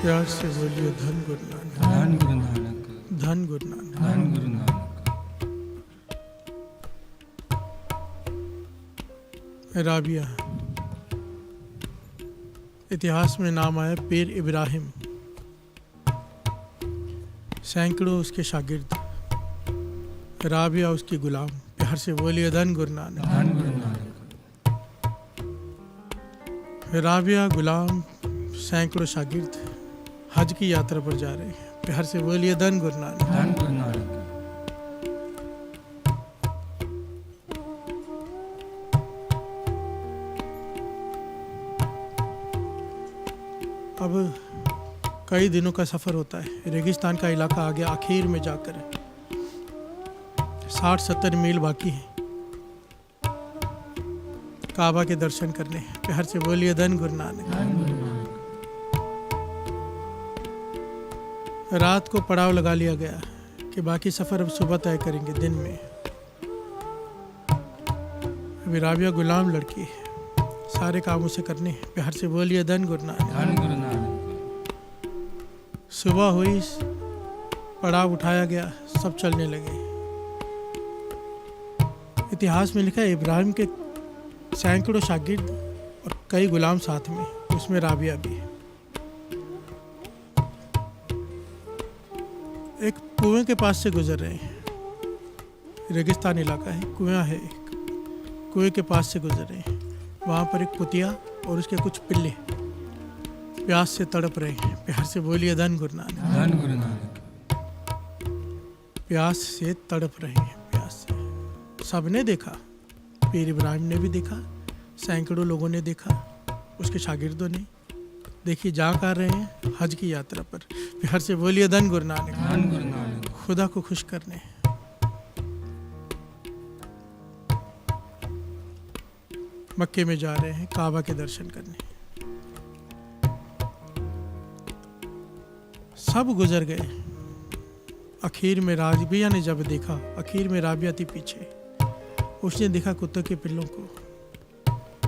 प्यार से बोलिए धन गुरु नानक। धन गुरु नानक। धन गुरु नानक। धन गुरु नानक। राबिया, इतिहास में नाम आया पीर इब्राहिम, सैकड़ों उसके शागिर्द, राबिया उसकी गुलाम। प्यार से बोलिए धन गुरु नानक। धन गुरु नानक। राबिया गुलाम, सैकड़ों शागिर्द हज की यात्रा पर जा रहे हैं। प्यार से बोलिए धन गुरु नानक। धन गुरु नानक। अब कई दिनों का सफ़र होता है, रेगिस्तान का इलाका आ गया, आखिर में जाकर 60-70 मील बाकी है काबा के दर्शन करने। प्यार से बोलिए धन गुरु नानक। धन गुरु नानक। रात को पड़ाव लगा लिया गया कि बाकी सफ़र अब सुबह तय करेंगे दिन में। अभी राबिया गुलाम लड़की है, सारे काम उसे करने हैं। प्यार से बोलिए धन गुरु नानक। धन गुरु नानक। सुबह हुई, पड़ाव उठाया गया, सब चलने लगे। इतिहास में लिखा है इब्राहिम के सैकड़ों शागिर्द और कई गुलाम साथ में, उसमें राबिया भी है। एक कुएं के पास से गुजर रहे हैं, रेगिस्तान इलाका है, कुआं है एक, कुएं के पास से गुजर रहे हैं। वहाँ पर एक कुतिया और उसके कुछ पिल्ले प्यास से तड़प रहे हैं। प्यार से बोलिए धन गुरु नानक। धन गुरु नानक। प्यास से तड़प रहे हैं, प्यास से। सबने देखा, पीर इब्राहिम ने भी देखा, सैकड़ों लोगों ने देखा, उसके शागिर्दों ने। देखिए जा कर रहे हैं हज की यात्रा पर। प्यार से बोलिए धन गुरु नानक। धन गुरु नानक। खुदा को खुश करने, मक्के में जा रहे हैं काबा के दर्शन करने। सब गुजर गए, आखिर में राबिया ने जब देखा, आखिर में राबिया थी पीछे, उसने देखा कुत्ते के पिल्लों को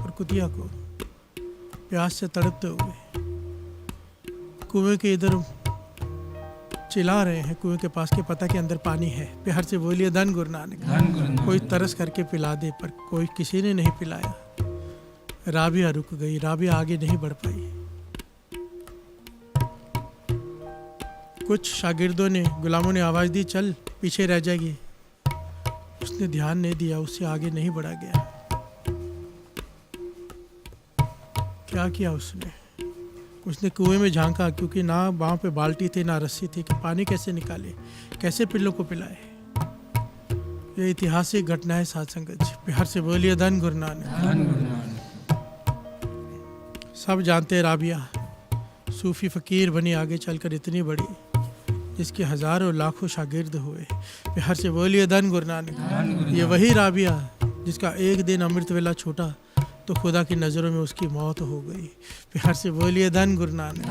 और कुतिया को प्यास से तड़पते हुए कुएं के इधर चिल्ला रहे हैं। कुएं के पास के पता के अंदर पानी है। प्यार से बोलिए धन गुरु नानक, कोई तरस करके पिला दे, पर कोई किसी ने नहीं पिलाया। राबिया रुक गई, राबिया आगे नहीं बढ़ पाई। कुछ शागिर्दों ने, गुलामों ने आवाज़ दी, चल पीछे रह जाएगी। उसने ध्यान नहीं दिया, उससे आगे नहीं बढ़ा गया। क्या किया उसने कुएं में झांका, क्योंकि ना वहाँ पे बाल्टी थी ना रस्सी थी, कि पानी कैसे निकाले, कैसे पिल्लों को पिलाए। ये ऐतिहासिक घटना है साथ संगत जी। प्यार से बोलिए धन गुरु नानक। सब जानते हैं राबिया सूफी फ़कीर बनी आगे चलकर इतनी बड़ी, जिसके हज़ारों लाखों शागिर्द हुए। प्यार से बोलिए धन गुरु नानक। ये वही राबिया जिसका एक दिन अमृत वेला छूटा तो खुदा की नज़रों में उसकी मौत हो गई। प्यार से बोलिए धन गुरु नानक।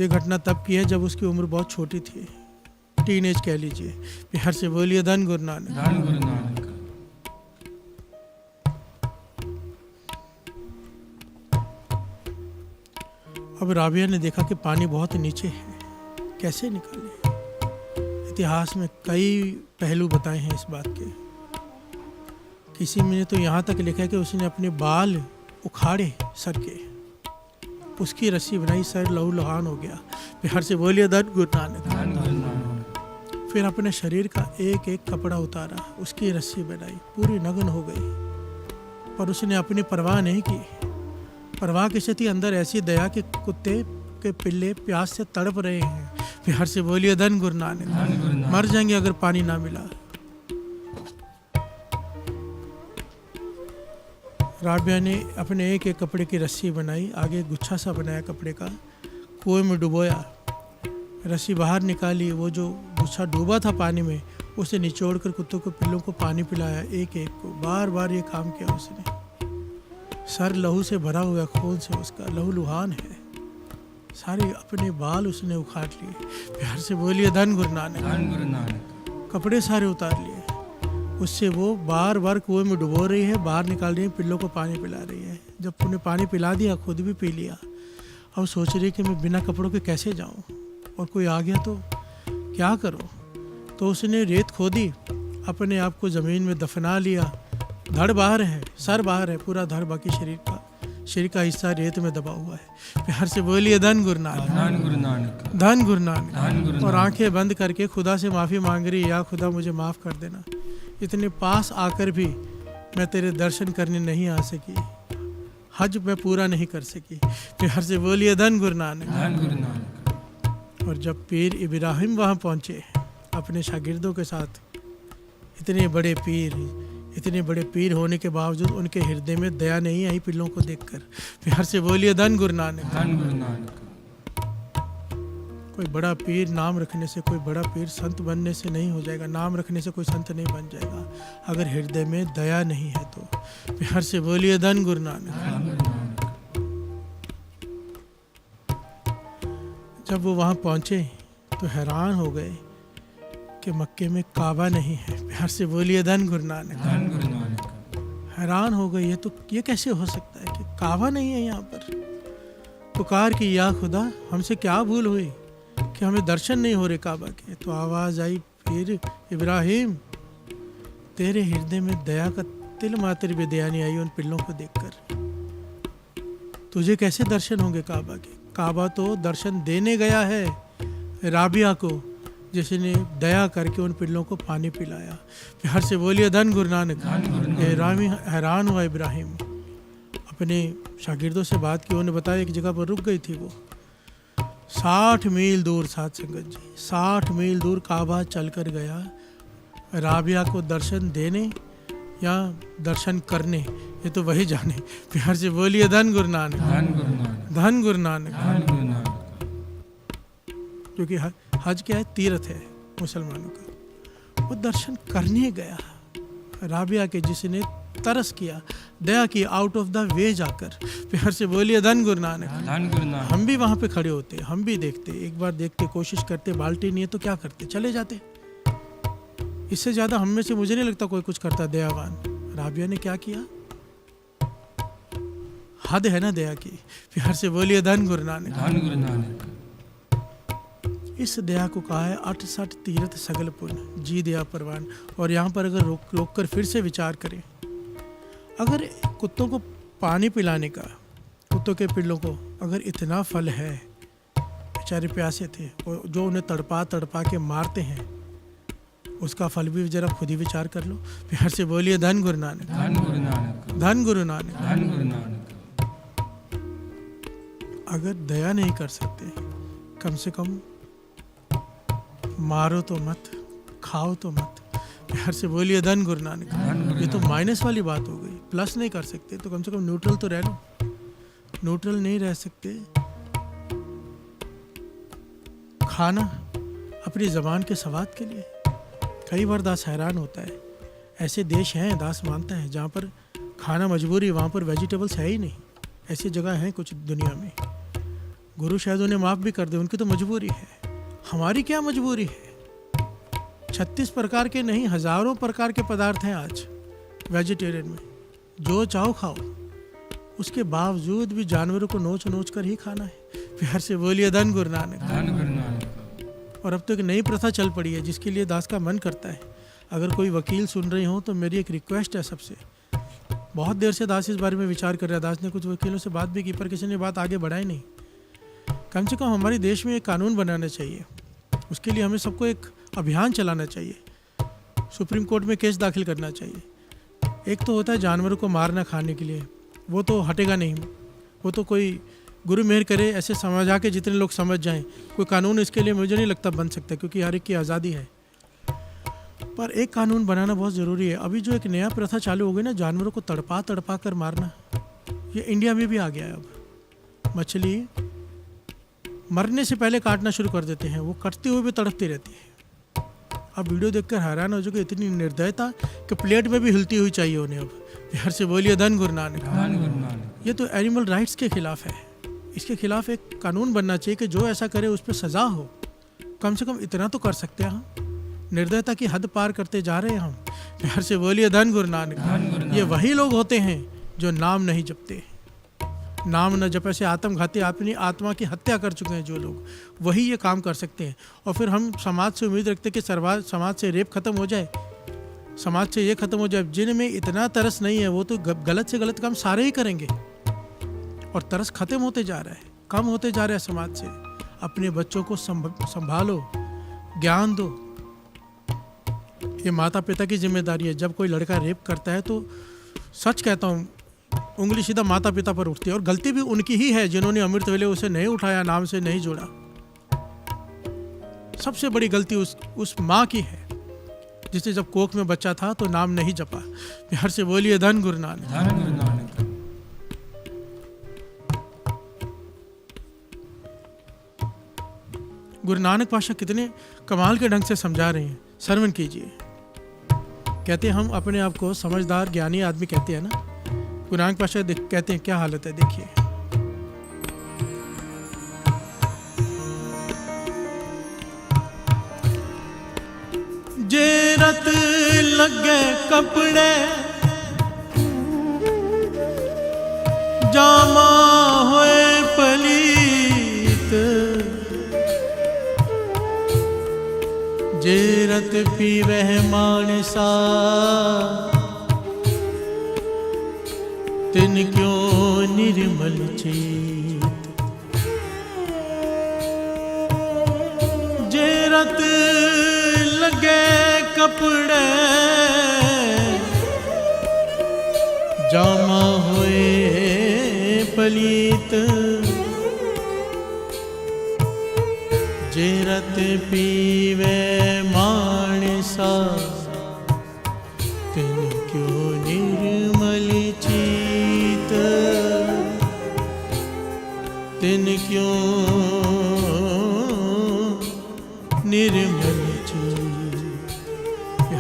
ये घटना तब की है जब उसकी उम्र बहुत छोटी थी, टीनेज कह लीजिए। प्यार से बोलिए धन गुरु नानक। अब राबिया ने देखा कि पानी बहुत नीचे है, कैसे निकाले। इतिहास में कई पहलू बताए हैं इस बात के। किसी में ने तो यहाँ तक लिखा है कि उसने अपने बाल उखाड़े सर के, उसकी रस्सी बनाई, सर लहूलुहान हो गया। प्यार से बोलिए धन गुरु नानक। फिर अपने शरीर का एक एक कपड़ा उतारा, उसकी रस्सी बनाई, पूरी नग्न हो गई, पर उसने अपनी परवाह नहीं की। परवाह किसी थी, अंदर ऐसी दया कि कुत्ते के पिल्ले प्यास से तड़प रहे हैं। प्यार से बोलिए धन गुरु नानक। मर जाएंगे अगर पानी ना मिला। राबिया ने अपने एक एक कपड़े की रस्सी बनाई, आगे गुच्छा सा बनाया कपड़े का, कुएं में डुबोया, रस्सी बाहर निकाली, वो जो गुच्छा डूबा था पानी में उसे निचोड़ कर कुत्तों को पिल्लों को पानी पिलाया, एक एक को। बार बार ये काम किया उसने। सर लहू से भरा हुआ, खून से उसका लहूलुहान है, सारे अपने बाल उसने उखाड़ लिए। प्यार से बोलिए धन गुरु नानक। कपड़े सारे उतार लिए। उससे वो बार बार कुएं में डुबो रही है, बाहर निकाल रही है, पिल्लों को पानी पिला रही है। जब उन्हें पानी पिला दिया, खुद भी पी लिया। अब सोच रही कि मैं बिना कपड़ों के कैसे जाऊं, और कोई आ गया तो क्या करूं। तो उसने रेत खोदी, अपने आप को ज़मीन में दफना लिया। धड़ बाहर है, सर बाहर है, पूरा धड़, बाकी शरीर का हिस्सा रेत में दबा हुआ है। प्यार से बोलिए धन गुरु नानक। धन गुरु नानक। और आंखें बंद करके खुदा से माफ़ी मांग रही, या खुदा मुझे माफ़ कर देना, इतने पास आकर भी मैं तेरे दर्शन करने नहीं आ सकी, हज मैं पूरा नहीं कर सकी। प्यार से बोलिए धन गुरु नानक। और जब पीर इब्राहिम वहाँ पहुँचे अपने शागिर्दों के साथ, इतने बड़े पीर होने के बावजूद उनके हृदय में दया नहीं आई पिल्लों को देखकर। प्यार से बोलिए धन गुरु नानक। कोई बड़ा पीर नाम रखने से, कोई बड़ा पीर संत बनने से नहीं हो जाएगा। नाम रखने से कोई संत नहीं बन जाएगा अगर हृदय में दया नहीं है तो। प्यार से बोलिए धन गुरु नानक। जब वो वहाँ पहुँचे तो हैरान हो गए कि मक्के में काबा नहीं है। प्यार से बोलिए धन गुरु नानक। हैरान हो गए, ये कैसे हो सकता है कि काबा नहीं है यहाँ पर। पुकार की, या खुदा हमसे क्या भूल हुई कि हमें दर्शन नहीं हो रहे काबा के। तो आवाज़ आई, फिर इब्राहिम, तेरे हृदय में दया का तिल मात्र भी दया नहीं आई उन पिल्लों को देखकर। तुझे कैसे दर्शन होंगे काबा के। काबा तो दर्शन देने गया है राबिया को, जिसने दया करके उन पिल्लों को पानी पिलाया। प्यार से बोलिए धन गुरु नानक। हैरान हुआ इब्राहिम, अपने शागिर्दों से बात की। उन्होंने बताया एक जगह पर रुक गई थी वो, 60 मील दूर, साथ संगत जी 60 मील दूर काबा चल कर गया राबिया को दर्शन देने या दर्शन करने, ये तो वही जाने। प्यार से बोलिए धन गुरु नानक। धन गुरु नानक। क्योंकि हज क्या है, तीर्थ है मुसलमानों का। वो दर्शन करने गया राबिया के, जिसने तरस किया, दया की, आउट ऑफ द वे जाकर। प्यार से बोलिए धन गुरु नानक। धन गुरु नानक। हम भी वहाँ पे खड़े होते, हम भी देखते, एक बार देखते, कोशिश करते, बाल्टी नहीं है तो क्या करते, चले जाते। इससे ज़्यादा हम में से मुझे नहीं लगता कोई कुछ करता दयावान। राबिया ने क्या किया, हद है ना दया की। प्यार से बोलिए धन गुरु नानक। धन गुरु नानक। इस दया को कहा है 68 तीर्थ सगल पुण्य, जी दया परवान। और यहाँ पर अगर रोक कर फिर से विचार करें, अगर कुत्तों को पानी पिलाने का, कुत्तों के पिल्लों को अगर इतना फल है, बेचारे प्यासे थे, और जो उन्हें तड़पा तड़पा के मारते हैं, उसका फल भी जरा खुद ही विचार कर लो। प्यार से बोलिए धन गुरु नानक। धन गुरु नानक। धन गुरु नानक। धन गुरु नानक। अगर दया नहीं कर सकते, कम से कम मारो तो मत, खाओ तो मत। प्यार से बोलिए धन गुरु नानक। ये तो माइनस वाली बात हो गई, प्लस नहीं कर सकते तो कम से कम न्यूट्रल तो रह लो। न्यूट्रल नहीं रह सकते, खाना अपनी ज़बान के स्वाद के लिए। कई बार दास हैरान होता है, ऐसे देश हैं, दास मानता है, जहाँ पर खाना मजबूरी, वहाँ पर वेजिटेबल्स है ही नहीं। ऐसी जगह हैं कुछ दुनिया में, गुरु शायद उन्हें माफ़ भी कर दे, उनकी तो मजबूरी है। हमारी क्या मजबूरी है? 36 प्रकार के नहीं, हज़ारों प्रकार के पदार्थ हैं आज वेजिटेरियन में, जो चाहो खाओ। उसके बावजूद भी जानवरों को नोच नोच कर ही खाना है। प्यार से बोलिए धन गुरु नानक। धन गुरु नानक। और अब तो एक नई प्रथा चल पड़ी है, जिसके लिए दास का मन करता है, अगर कोई वकील सुन रहे हो तो मेरी एक रिक्वेस्ट है सबसे। बहुत देर से दास इस बारे में विचार कर रहा है, दास ने कुछ वकीलों से बात भी की, पर किसी ने बात आगे बढ़ाई नहीं। कम से कम हमारे देश में एक कानून बनाना चाहिए, उसके लिए हमें सबको एक अभियान चलाना चाहिए, सुप्रीम कोर्ट में केस दाखिल करना चाहिए। एक तो होता है जानवरों को मारना खाने के लिए, वो तो हटेगा नहीं, वो तो कोई गुरु मेहर करे ऐसे समझा के जितने लोग समझ जाएं, कोई कानून इसके लिए मुझे नहीं लगता बन सकता, क्योंकि हर एक की आज़ादी है। पर एक कानून बनाना बहुत ज़रूरी है। अभी जो एक नया प्रथा चालू हो गई ना, जानवरों को तड़पा तड़पा कर मारना, ये इंडिया में भी आ गया है। अब मछली मरने से पहले काटना शुरू कर देते हैं, वो कटते हुए भी तड़पती रहती है। अब वीडियो देखकर हैरान हो जाओगे, इतनी निर्दयता कि प्लेट में भी हिलती हुई चाहिए उन्हें। अब प्यार से बोलिए धन गुरु नानक। धन गुरु नानक। ये तो एनिमल राइट्स के खिलाफ है। इसके खिलाफ एक कानून बनना चाहिए कि जो ऐसा करे उस पर सज़ा हो। कम से कम इतना तो कर सकते हैं हम। निर्दयता की हद पार करते जा रहे हैं हम। प्यार से बोलिए धन गुरु नानक। ये वही लोग होते हैं जो नाम नहीं जपते। नाम न जपे से आत्मघाती, अपनी आत्मा की हत्या कर चुके हैं जो लोग, वही ये काम कर सकते हैं। और फिर हम समाज से उम्मीद रखते हैं कि समाज से रेप खत्म हो जाए, समाज से ये खत्म हो जाए। जिनमें इतना तरस नहीं है वो तो गलत से गलत काम सारे ही करेंगे। और तरस खत्म होते जा रहा है, कम होते जा रहा है समाज से। अपने बच्चों को संभालो, ज्ञान दो, ये माता पिता की जिम्मेदारी है। जब कोई लड़का रेप करता है तो सच कहता हूँ, उंगली सीधा माता पिता पर उठती है। और गलती भी उनकी ही है जिन्होंने अमृत वेले उसे नहीं उठाया, नाम से नहीं जोड़ा। सबसे बड़ी गलती उस माँ की है जिसे जब कोख में बच्चा था तो नाम नहीं जपा। प्यार से बोलिए धन गुरु नानक। धन गुरु नानक। गुरु नानक पाशा कितने कमाल के ढंग से समझा रहे हैं, श्रवण कीजिए। कहते हैं हम अपने आप को समझदार ज्ञानी आदमी कहते हैं ना, गुरु नानक पाशा कहते हैं क्या हालत है, देखिए। जे रत लगे कपड़े जामा होए पलीत, जे रत पीवह मानसा तिन क्यों निर्मल चेत। जे रत लगे कपड़े जामा हुए पलीत, जे रत पीवे मानसा तिन क्यों निर्मल चीत, तिन क्यों निर्मल चीत।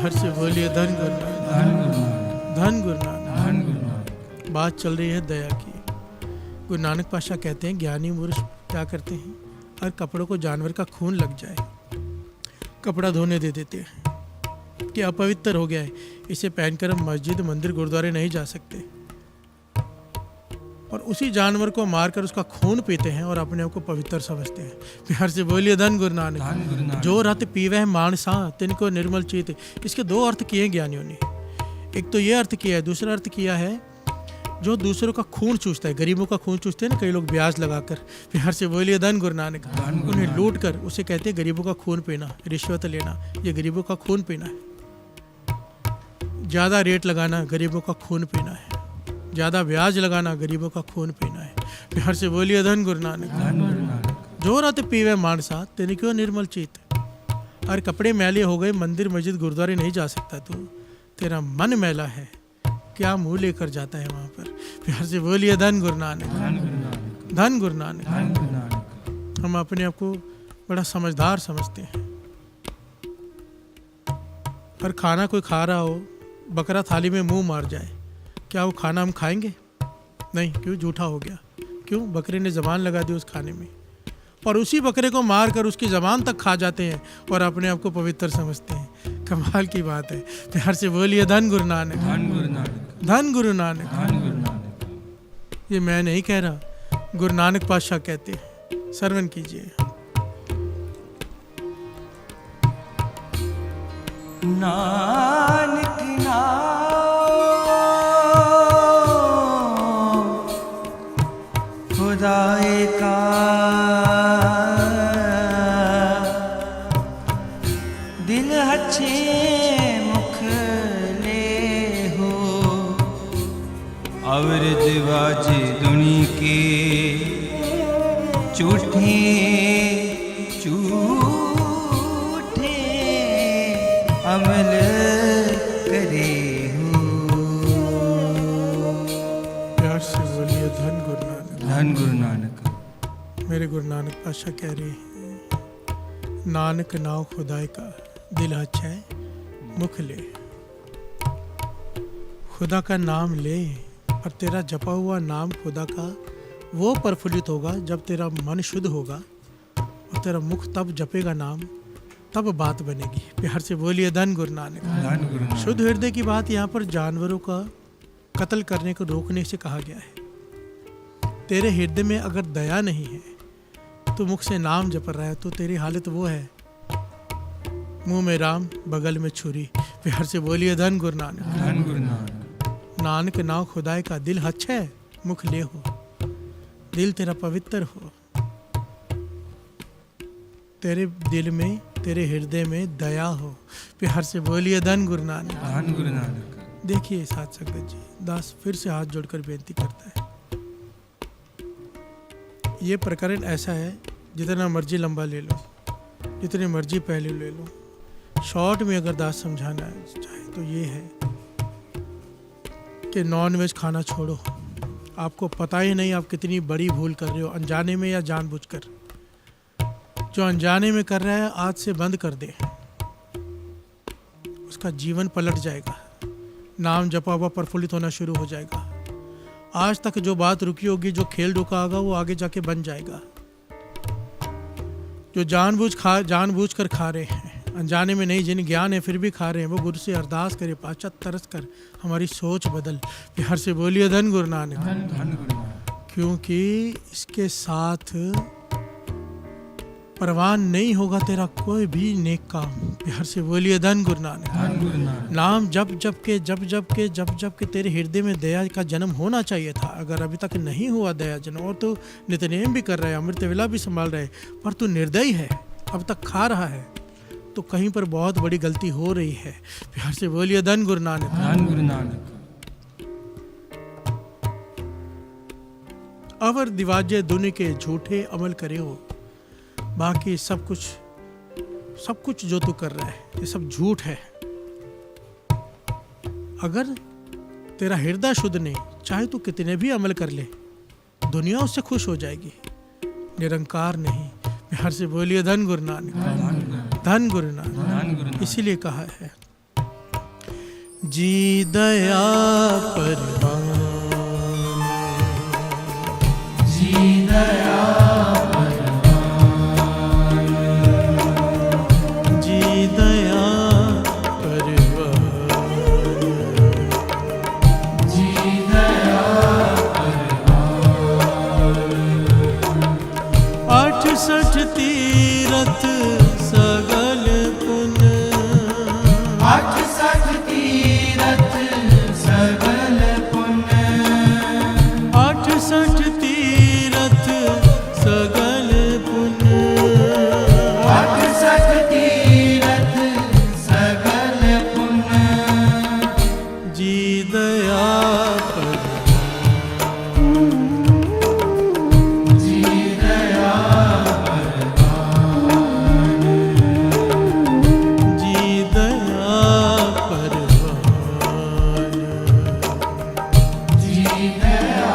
हर से बोलिए धन गुरु नानक। धन गुरु नानक। धन गुरु नानक। धन गुरु नानक। बात चल रही है दया की। गुरु नानक पातशाह कहते हैं ज्ञानी पुरुष क्या करते हैं, हर कपड़ों को जानवर का खून लग जाए कपड़ा धोने दे देते हैं कि अपवित्र हो गया है, इसे पहनकर हम मस्जिद मंदिर गुरुद्वारे नहीं जा सकते। और उसी जानवर को मारकर उसका खून पीते हैं और अपने आप को पवित्र समझते हैं। प्यार से बोलिए धन गुरु नानक। धन गुरु नानक। जो रत पीवे है मानसा तिनको निर्मल चित। इसके दो अर्थ किए हैं ज्ञानियों ने। एक तो ये अर्थ किया है, दूसरा अर्थ किया है जो दूसरों का खून चूसता है, गरीबों का खून चूसते हैं ना कई लोग ब्याज लगाकर। प्यार से बोलिए धन गुरु नानक। उन्हें लूट कर उसे कहते हैं गरीबों का खून पीना, रिश्वत लेना, ये गरीबों का खून पीना है। ज़्यादा रेट लगाना गरीबों का खून पीना है, ज़्यादा ब्याज लगाना गरीबों का खून पीना है। प्यार से बोलिए धन गुरु नानक। धन गुरु नानक। जो रत पीवे मानसा तिनको निर्मल चित। और कपड़े मैले हो गए, मंदिर मस्जिद गुरुद्वारे नहीं जा सकता तू, तेरा मन मैला है, क्या मुंह लेकर जाता है वहां पर। प्यार से बोलिए धन गुरु नानक। धन गुरु नानक। धन गुरु नानक। धन गुरु नानक। हम अपने आप को बड़ा समझदार समझते हैं। पर खाना कोई खा रहा हो, बकरा थाली में मुंह मार जाए, क्या वो खाना हम खाएंगे? नहीं, क्यों? झूठा हो गया। क्यों? बकरे ने जबान लगा दी उस खाने में, और उसी बकरे को मार कर उसकी जबान तक खा जाते हैं और अपने आप को पवित्र समझते हैं। कमाल की बात है। प्यार से बोलिए धन गुरु नानक। धन गुरु नानक। धन गुरु नानक। धन गुरु नानक। ये मैं नहीं कह रहा, गुरु नानक पातशाह कहते हैं। श्रवण कीजिए। नानक नाम खुदाए का दिल अच्छे मुख ले हो, और दिवाजे दुनी के झूठे झूठे अमल करे हो। प्यार से बोलिए धन गुरु नानक। धन गुरु नानक। मेरे गुरु नानक पातशाह कह रहे हैं, नानक नाव खुदाई का दिल अच्छा है मुख ले। खुदा का नाम ले, और तेरा जपा हुआ नाम खुदा का वो प्रफुल्लित होगा जब तेरा मन शुद्ध होगा, और तेरा मुख तब जपेगा नाम, तब बात बनेगी। प्यार से बोलिए धन गुरु नानक। धन गुरु नानक। शुद्ध हृदय की बात यहाँ पर जानवरों का कत्ल करने को रोकने से कहा गया है। तेरे हृदय में अगर दया नहीं है, तो मुख से नाम जप रहा है, तो तेरी हालत वो है, मुंह में राम बगल में छुरी। प्यार से बोलिए धन गुरु नानक। धन गुरु नानक। नानक नाव खुदाई का दिल अच्छा है मुख ले हो, दिल तेरा पवित्र हो, तेरे दिल में तेरे हृदय में दया हो। प्यार से बोलिए धन गुरु नानक। धन गुरु नानक। देखिए साथ संगत जी, दास फिर से हाथ जोड़कर बेनती करता है। ये प्रकरण ऐसा है, जितना मर्जी लंबा ले लो, जितने मर्जी पहले ले लो, शॉर्ट में अगर दास समझाना चाहे तो ये है कि नॉन वेज खाना छोड़ो। आपको पता ही नहीं आप कितनी बड़ी भूल कर रहे हो, अनजाने में या जानबूझकर। जो अनजाने में कर रहा है आज से बंद कर दे, उसका जीवन पलट जाएगा, नाम जपा हुआ प्रफुल्लित होना शुरू हो जाएगा। आज तक जो बात रुकी होगी, जो खेल रुका होगा, वो आगे जाके बन जाएगा। जो जानबूझ कर खा रहे हैं, अनजाने में नहीं, जिन ज्ञान है फिर भी खा रहे हैं, वो गुरु से अरदास करे, पाश्चात तरस कर हमारी सोच बदल। प्यार से बोलिए धन गुरु नानक। धन गुरु नानक। क्योंकि इसके साथ परवान नहीं होगा तेरा कोई भी नेक काम। प्यार से बोलिए धन गुरु नानक। धन गुरु नानक। नाम जब के तेरे हृदय में दया का जन्म होना चाहिए था। अगर अभी तक नहीं हुआ दया जन्म, और तू नित्यनेम भी कर रहा है, अमृत वेला भी संभाल रहा है, पर तू निर्दयी है, अब तक खा रहा है, तो कहीं पर बहुत बड़ी गलती हो रही है। प्यार से बोलिए धन गुरु नानक। धन गुरु नानक। अवर दिवाजे दुनि के झूठे अमल करे हो। बाकी सब कुछ जो तू कर रहा है, ये सब झूठ है। अगर तेरा हृदय शुद्ध नहीं, चाहे तू कितने भी अमल कर ले, दुनिया उससे खुश हो जाएगी, निरंकार नहीं। प्यार से बोलिए धन गुरु नानक। धन गुरु नानक। इसीलिए कहा है, जी दया परवान, जी दया परवान, जी दया परवान, जी दया परवान। 68 तीरथ सगल पुन, 68 तीरथ सगल पुन, 68 तीरथ सगल पुन, 68 तीरथ सगल पुन, जी दया जी दया परवान, जी दया परवान, जी दया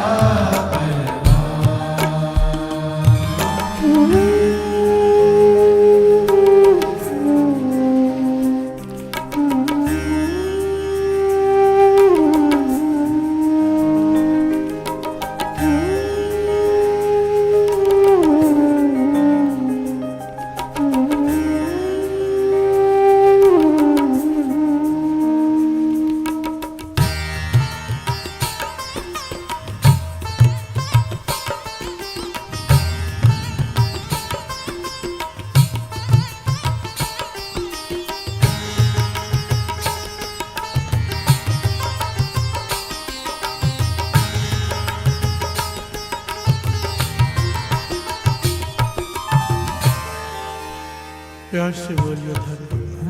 प्यार से बोलिए धन।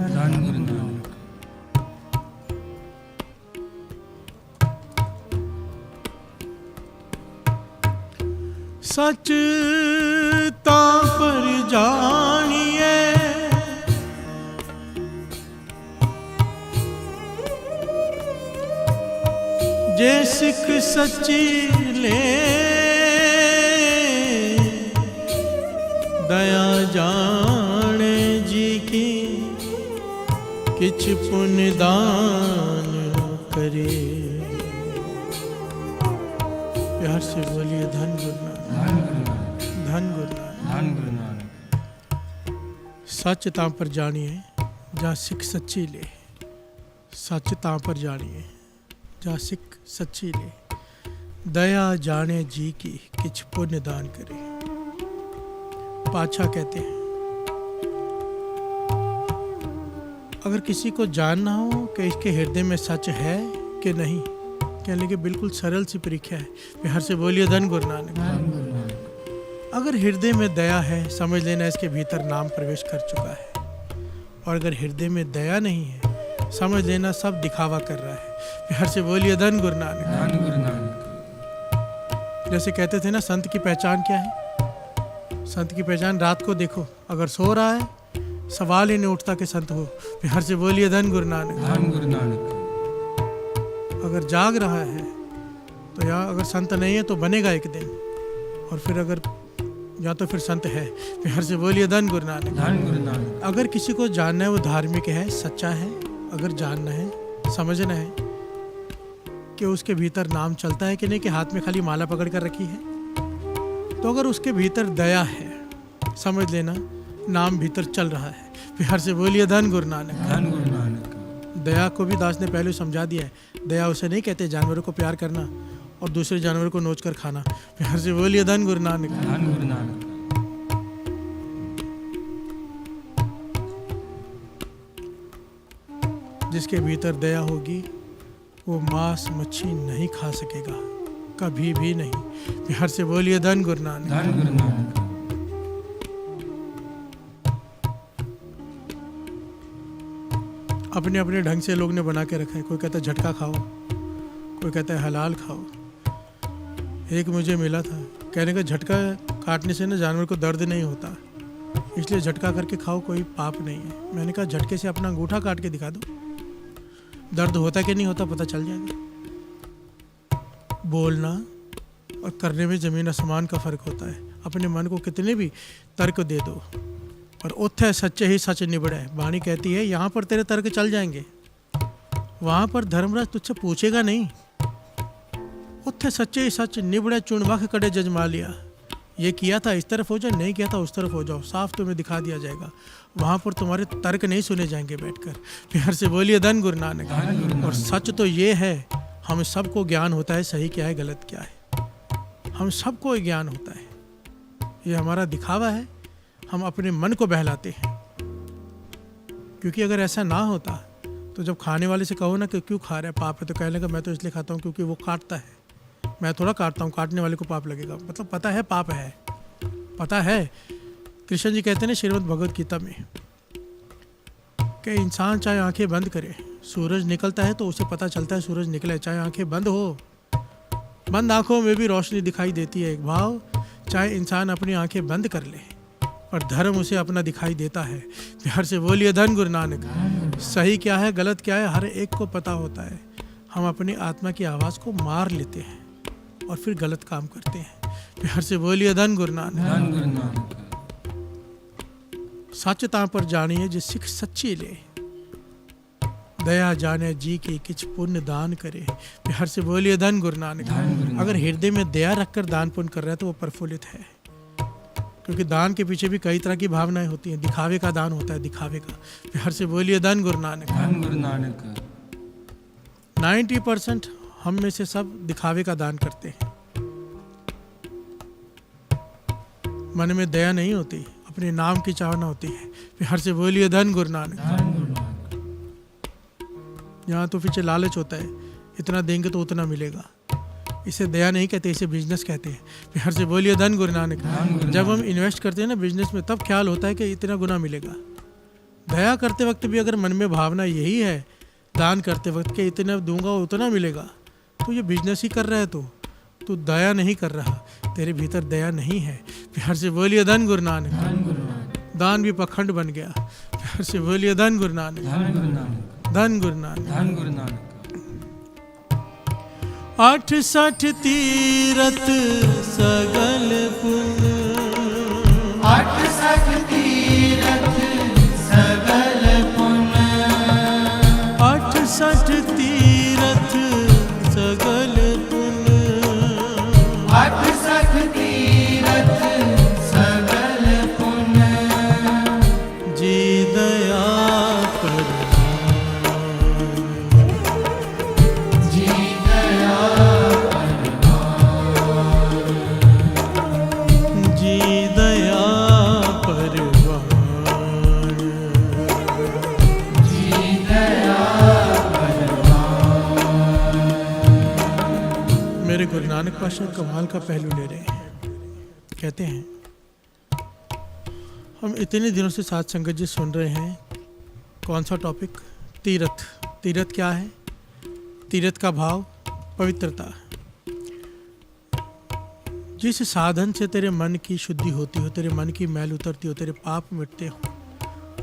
धन गुरु नानक। सच तां पर जानिए, जे सिख सच्ची ले, दया जाने जी की किछ पुण्य दान करे। प्यार से बोलिए धन गुरु नानक, धन गुरु नानक। धन गुरु नानक। धन गुरु नानक। सच तां पर जानिए जा सिख सच्ची ले, सच तां पर जानिए जा सिख सच्ची ले, दया जाने जी की किछ पुण्य दान करे। पातशाह कहते हैं अगर किसी को जानना हो कि इसके हृदय में सच है कि नहीं, कहने लगे बिल्कुल सरल सी परीक्षा है। प्यार से बोलिए धन गुरु नानक। धन गुरु नानक। अगर हृदय में दया है समझ लेना इसके भीतर नाम प्रवेश कर चुका है, और अगर हृदय में दया नहीं है समझ लेना सब दिखावा कर रहा है। प्यार से बोलिए धन गुरु नानक। धन गुरु नानक। जैसे कहते थे ना, संत की पहचान क्या है? संत की पहचान रात को देखो, अगर सो रहा है सवाल ही नहीं उठता कि संत हो। प्यार से बोलिए धन गुरु नानक। धन गुरु नानक। अगर जाग रहा है तो या अगर संत नहीं है तो बनेगा एक दिन, और फिर अगर या तो फिर संत है। प्यार से बोलिए धन गुरु नानक। धन गुरु नानक। अगर किसी को जानना है वो धार्मिक है, सच्चा है, अगर जानना है समझना है कि उसके भीतर नाम चलता है कि नहीं, कि हाथ में खाली माला पकड़ कर रखी है, तो अगर उसके भीतर दया है समझ लेना नाम भीतर चल रहा है। प्यार से बोलिए धन गुरु नानक। धन गुरु नानक। दया को भी दास ने पहले समझा दिया है। दया उसे नहीं कहते जानवरों को प्यार करना और दूसरे जानवरों को नोच कर खाना। प्यार से बोलिए धन गुरु नानक। धन गुरु नानक। जिसके भीतर दया होगी वो मांस मच्छी नहीं खा सकेगा, कभी भी नहीं। प्यार से बोलिए धन गुरु नानक। धन गुरु नानक। अपने अपने ढंग से लोग ने बना के रखा है। कोई कहता है झटका खाओ, कोई कहता है हलाल खाओ। एक मुझे मिला था, कहने का झटका काटने से ना जानवर को दर्द नहीं होता, इसलिए झटका करके खाओ, कोई पाप नहीं है। मैंने कहा झटके से अपना अंगूठा काट के दिखा दो, दर्द होता कि नहीं होता पता चल जाएगा। बोलना और करने में ज़मीन आसमान का फ़र्क होता है। अपने मन को कितने भी तर्क दे दो, और उत्थे सच्चे ही सच निबड़े। वाणी कहती है यहाँ पर तेरे तर्क चल जाएंगे, वहाँ पर धर्मराज तुझसे पूछेगा नहीं। उत्थे सच्चे ही सच निबड़े चुनबख कड़े जजमा लिया, ये किया था इस तरफ हो जाओ, नहीं किया था उस तरफ हो जाओ, साफ तुम्हें दिखा दिया जाएगा। वहाँ पर तुम्हारे तर्क नहीं सुने जाएंगे बैठकर। प्यार से बोलिए धन गुरु नानक। और सच तो ये है, हम सबको ज्ञान होता है सही क्या है गलत क्या है, हम सबको ज्ञान होता है। ये हमारा दिखावा है, हम अपने मन को बहलाते हैं। क्योंकि अगर ऐसा ना होता तो जब खाने वाले से कहो ना कि क्यों खा रहा है, पाप है, तो कहने लगा मैं तो इसलिए खाता हूँ क्योंकि वो काटता है। मैं थोड़ा काटता हूँ, काटने वाले को पाप लगेगा। मतलब पता है पाप है, पता है। कृष्ण जी कहते हैं श्रीमद् भगवद गीता में कि इंसान चाहे आंखें बंद करे, सूरज निकलता है तो उसे पता चलता है सूरज निकला है। चाहे आंखें बंद हो, बंद आंखों में भी रोशनी दिखाई देती है। एक भाव, चाहे इंसान अपनी आंखें बंद कर ले पर धर्म उसे अपना दिखाई देता है। प्यार से बोलिए धन गुरु नानक। सही क्या है गलत क्या है हर एक को पता होता है। हम अपनी आत्मा की आवाज़ को मार लेते हैं और फिर गलत काम करते हैं। प्यार से बोलिए धन गुरु नानक। सचता पर जानिए जे सिख सच्ची ले, दया जाने जी की किछ पुण्य दान करे। प्यार से बोलिए धन गुरु नानक। अगर हृदय में दया रखकर दान पुण्य कर रहा है तो वो प्रफुल्लित है। क्योंकि दान के पीछे भी कई तरह की भावनाएं होती हैं। दिखावे का दान होता है, दिखावे का। प्यार से बोलिए धन गुरु नानक। 90% हम में से सब दिखावे का दान करते हैं। मन में दया नहीं होती, अपने नाम की चाहना होती है। प्यार से बोलिए धन गुरु नानक। यहाँ तो पीछे लालच होता है, इतना देंगे तो उतना मिलेगा। इसे दया नहीं कहते, इसे बिजनेस कहते हैं। प्यार से बोलिए धन गुरु नानक। जब हम इन्वेस्ट करते हैं ना बिजनेस में, तब ख्याल होता है कि इतना गुना मिलेगा। दया करते वक्त भी अगर मन में भावना यही है, दान करते वक्त के इतना दूंगा उतना मिलेगा, तो ये बिजनेस ही कर रहा है। तो दया नहीं कर रहा, तेरे भीतर दया नहीं है। प्यार से बोलिए धन गुरु नानक। दान भी पखंड बन गया। प्यार से बोलिए धन गुरु नानक। धन गुरु नानक। 68 तीरथ सगल पुण्य, 68 तीरथ सगल पुण्य, 68 तीरथ सगल पुण्य, 68 तीरथ सगल पुण्य, जी दया कर, जी दया जी दया परवान, जी दया मेरे गुरु नानक पातशाह कमाल का पहलू ले रहे हैं। कहते हैं हम इतने दिनों से साथ संगत जी सुन रहे हैं। कौन सा टॉपिक? तीर्थ। तीर्थ क्या है? तीर्थ का भाव पवित्रता। जिस साधन से तेरे मन की शुद्धि होती हो, तेरे मन की मैल उतरती हो, तेरे पाप मिटते हो,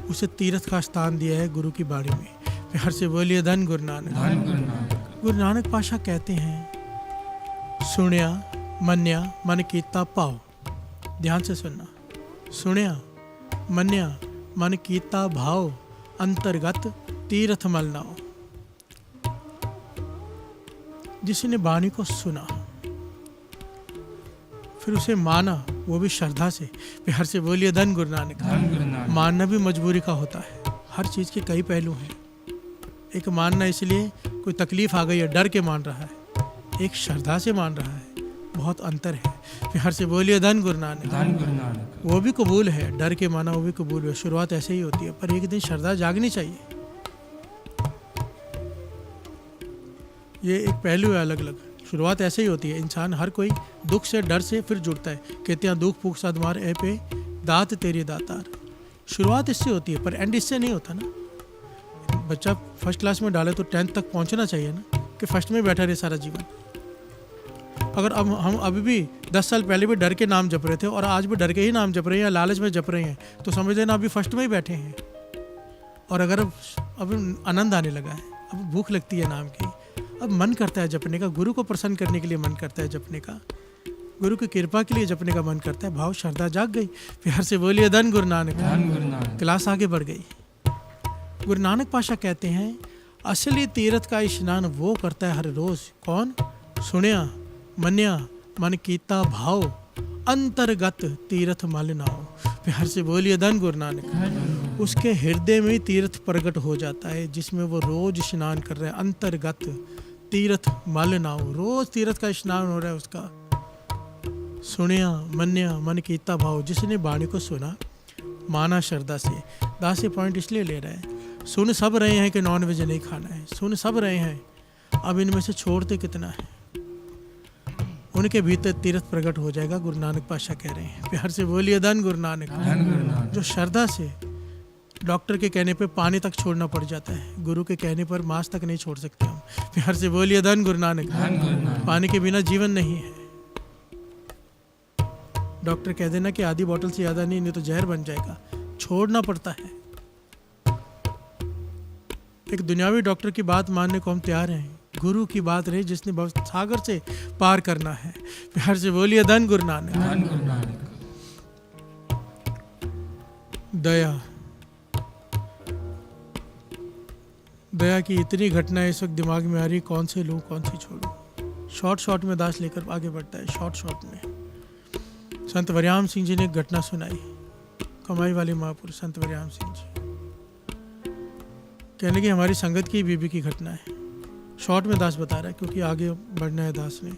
उसे तीर्थ का स्थान दिया है गुरु की बाणी में। प्यार से बोलिए धन गुरु नानक। गुरु नानक पातशाह कहते हैं सुनिया मन्या मन कीता पाओ। ध्यान से सुनना। सुनिया मन्या मन कीता भाव, अंतर्गत तीर्थ मल नाओ। जिसने वाणी को सुना फिर उसे माना, वो भी श्रद्धा से। प्यार से बोलिए धन गुरु नानक। मानना भी मजबूरी का होता है। हर चीज़ के कई पहलू हैं। एक मानना इसलिए कोई तकलीफ आ गई है डर के मान रहा है, एक श्रद्धा से मान रहा है, बहुत अंतर है। प्यार से बोलिए धन गुरु नानक। वो भी कबूल है, डर के माना वो भी कबूल है। शुरुआत ऐसे ही होती है, पर एक दिन श्रद्धा जागनी चाहिए। ये एक पहलू है अलग अलग। शुरुआत ऐसे ही होती है। इंसान हर कोई दुख से डर से फिर जुड़ता है। कहते हैं दुख फूक सदमार ए पे दात तेरे दातार। शुरुआत इससे होती है, पर एंड इससे नहीं होता ना। बच्चा फर्स्ट क्लास में डाले तो 10th तक पहुंचना चाहिए ना, कि फर्स्ट में बैठा रहे सारा जीवन। अगर अब हम अभी भी 10 साल पहले भी डर के नाम जप रहे थे और आज भी डर के ही नाम जप रहे हैं या लालच में जप रहे हैं, तो समझ लेना अभी फर्स्ट में ही बैठे हैं। और अगर अब आनंद आने लगा है, अब भूख लगती है नाम की, अब मन करता है जपने का, गुरु को प्रसन्न करने के लिए मन करता है जपने का, गुरु की कृपा के लिए जपने का मन करता है। भाव श्रद्धा जाग गई। प्यार से बोलिए धन गुरु नानक। क्लास आगे बढ़ गई। गुरु नानक पातशाह कहते हैं असली तीर्थ का स्नान वो करता है हर रोज। कौन? सुनिया मन्या मन कीता भाव, अंतर्गत तीर्थ मल नाओ। प्यार से बोलिए धन गुरु नानक। उसके हृदय में तीर्थ प्रकट हो जाता है जिसमें वो रोज स्नान कर रहे हैं। अंतर्गत तीर्थ मल नाओ, रोज तीर्थ का स्नान हो रहा है उसका। सुनिया मन्या मन कीता भाव, जिसने वाणी को सुना माना श्रद्धा से। दास ये पॉइंट इसलिए ले रहे हैं, सुन सब रहे हैं कि नॉन वेज नहीं खाना है, सुन सब रहे हैं, अब इनमें से छोड़ते कितना है? उनके भीतर तीर्थ प्रकट हो जाएगा। गुरु नानक पातशाह कह रहे हैं। प्यार से बोलिए धन गुरु नानक। जो श्रद्धा से डॉक्टर के कहने पे पानी तक छोड़ना पड़ जाता है, गुरु के कहने पर मांस तक नहीं छोड़ सकते हम। प्यार से बोलिए धन गुरु नानक। पानी के बिना जीवन नहीं है। डॉक्टर कह देना कि आधी बोतल से ज़्यादा नहीं तो जहर बन जाएगा, छोड़ना पड़ता है। एक दुनियावी डॉक्टर की बात मानने को हम तैयार हैं, गुरु की बात रही जिसने भव सागर से पार करना है। प्यार से बोलिए धन गुरु नानक। दया, दया की इतनी घटनाएं इस वक्त दिमाग में आ रही, कौन से लूं कौन सी छोड़ूं। शॉर्ट में दास लेकर आगे बढ़ता है। शॉर्ट में संत वरियाम सिंह जी ने एक घटना सुनाई। कमाई वाले महापुरुष संत वरियाम सिंह जी कहने की हमारी संगत की बीबी की घटना है। शॉर्ट में दास बता रहा है क्योंकि आगे बढ़ना है दास ने।